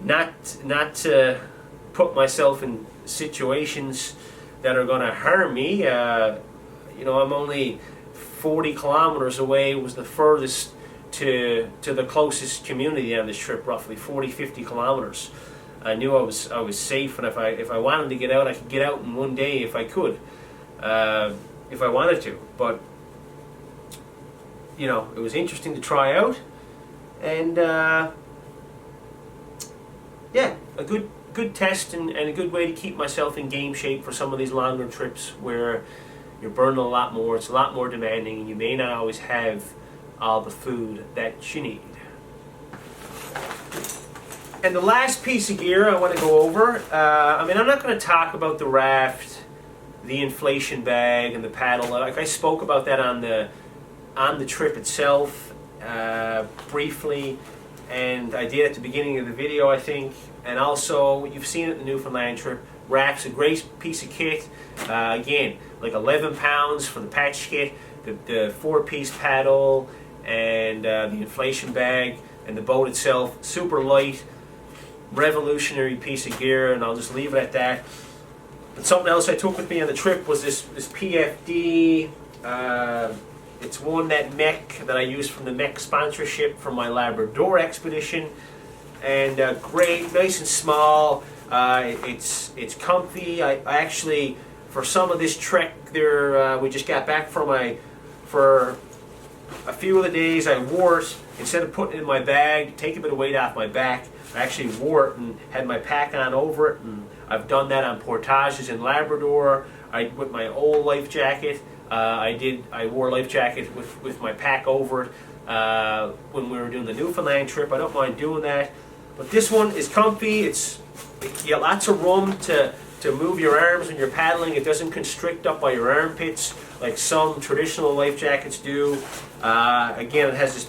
not to put myself in situations that are going to harm me. You know, I'm only 40 kilometers away. It was the furthest to the closest community on this trip, roughly 40-50 kilometers. I knew I was safe, and if I wanted to get out, I could get out in one day if I could, if I wanted to. But you know, it was interesting to try out, and yeah, a good test and a good way to keep myself in game shape for some of these longer trips where you're burning a lot more, it's a lot more demanding, and you may not always have all the food that you need. And the last piece of gear I want to go over, I mean, I'm not going to talk about the raft, the inflation bag, and the paddle. Like, I spoke about that on the trip itself briefly, and I did at the beginning of the video, I think. And also, you've seen it in the Newfoundland trip. Raft's a great piece of kit. Again, like 11 pounds for the patch kit, the 4-piece paddle, and the inflation bag, and the boat itself. Super light, revolutionary piece of gear, and I'll just leave it at that. But something else I took with me on the trip was this PFD. It's one that mech that I used from the mech sponsorship from my Labrador expedition, and great, nice and small. It's comfy. I actually, for some of this trek there, we just got back from for a few of the days I wore it, instead of putting it in my bag, take a bit of weight off my back, I actually wore it and had my pack on over it, and I've done that on portages in Labrador. With my old life jacket, I wore a life jacket with my pack over it when we were doing the Newfoundland trip. I don't mind doing that. But this one is comfy. You got lots of room to move your arms when you're paddling. It doesn't constrict up by your armpits like some traditional life jackets do. Again, it has this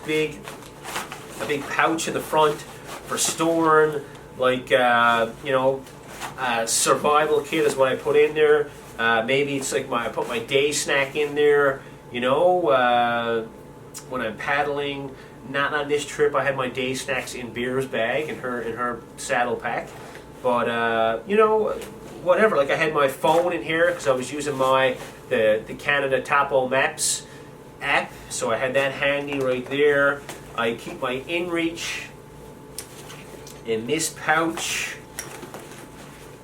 a big pouch in the front for storing, like, you know, survival kit is what I put in there. Maybe it's like I put my day snack in there, you know, when I'm paddling. Not on this trip. I had my day snacks in Beer's bag in her saddle pack. But you know, whatever. Like I had my phone in here because I was using the Canada Topo Maps app, so I had that handy right there. I keep my inReach in this pouch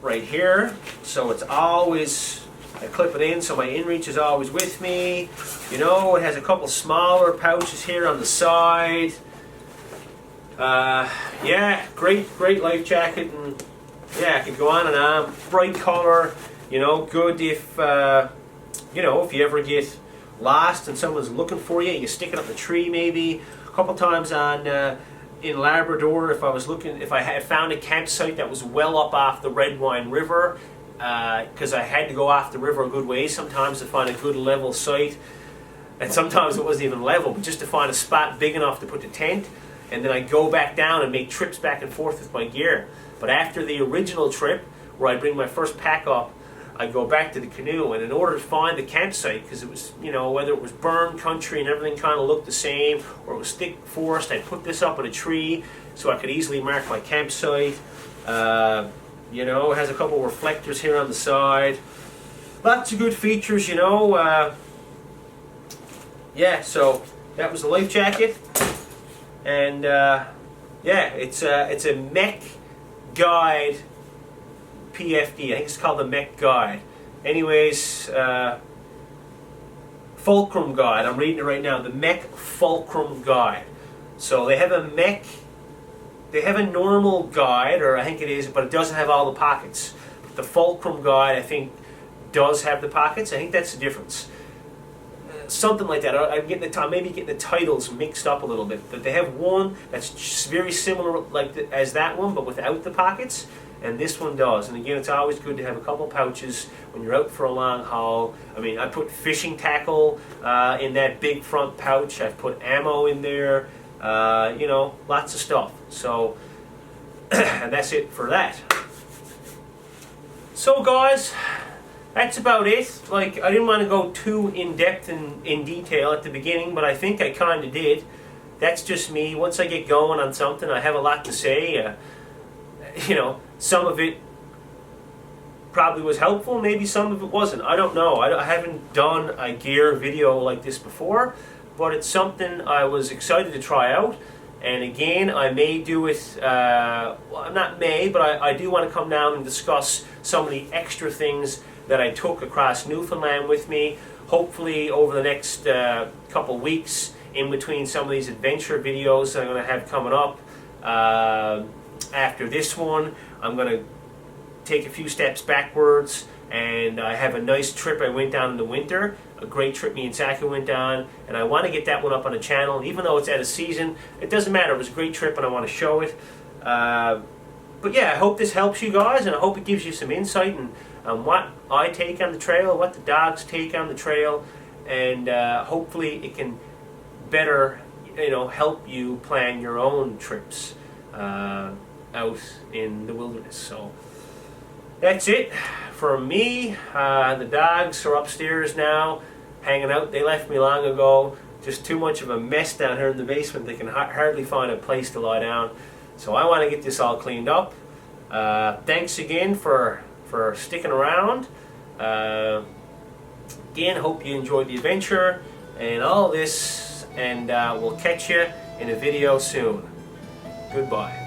right here, so it's always, I clip it in so my inReach is always with me. You know, it has a couple smaller pouches here on the side. Yeah, great life jacket, and yeah, I could go on and on. Bright color, you know, good if you know, if you ever get lost and someone's looking for you, you stick it up the tree maybe. A couple times on in Labrador, if I had found a campsite that was well up off the Red Wine River, because I had to go off the river a good way sometimes to find a good level site, and sometimes it wasn't even level, but just to find a spot big enough to put the tent, and then I'd go back down and make trips back and forth with my gear. But after the original trip, where I bring my first pack up, I'd go back to the canoe, and in order to find the campsite, because it was, you know, whether it was burned country and everything kind of looked the same, or it was thick forest, I'd put this up on a tree so I could easily mark my campsite. You know, it has a couple reflectors here on the side. Lots of good features, you know. Yeah, so that was the life jacket, and yeah, it's a Mech Guide PFD. I think it's called the Mech Guide. Anyways, Fulcrum Guide. I'm reading it right now. The Mech Fulcrum Guide. So they have a Mech. They have a normal guide, or I think it is, but it doesn't have all the pockets. The Fulcrum Guide, I think, does have the pockets. I think that's the difference. Something like that. I'm getting maybe getting the titles mixed up a little bit. But they have one that's very similar, like as that one, but without the pockets. And this one does. And again, it's always good to have a couple pouches when you're out for a long haul. I mean, I put fishing tackle in that big front pouch. I've put ammo in there. You know, lots of stuff. So, and that's it for that. So, guys, that's about it. Like, I didn't want to go too in-depth and in detail at the beginning, but I think I kind of did. That's just me. Once I get going on something, I have a lot to say. You know, some of it probably was helpful, maybe some of it wasn't. I don't know. I haven't done a gear video like this before, but it's something I was excited to try out. And again, I may do it, well, not may, but I do want to come down and discuss some of the extra things that I took across Newfoundland with me. Hopefully over the next couple weeks, in between some of these adventure videos that I'm going to have coming up. After this one, I'm going to take a few steps backwards, and I have a nice trip I went down in the winter, a great trip me and Saki went down, and I want to get that one up on the channel. Even though it's out of season, it doesn't matter. It was a great trip and I want to show it. But yeah, I hope this helps you guys, and I hope it gives you some insight on what I take on the trail, what the dogs take on the trail, and hopefully it can better, you know, help you plan your own trips out in the wilderness. So that's it for me. The dogs are upstairs now, hanging out. They left me long ago. Just too much of a mess down here in the basement. They can hardly find a place to lie down. So I want to get this all cleaned up. Thanks again for sticking around. Again, hope you enjoyed the adventure and all this, and we'll catch you in a video soon. Goodbye.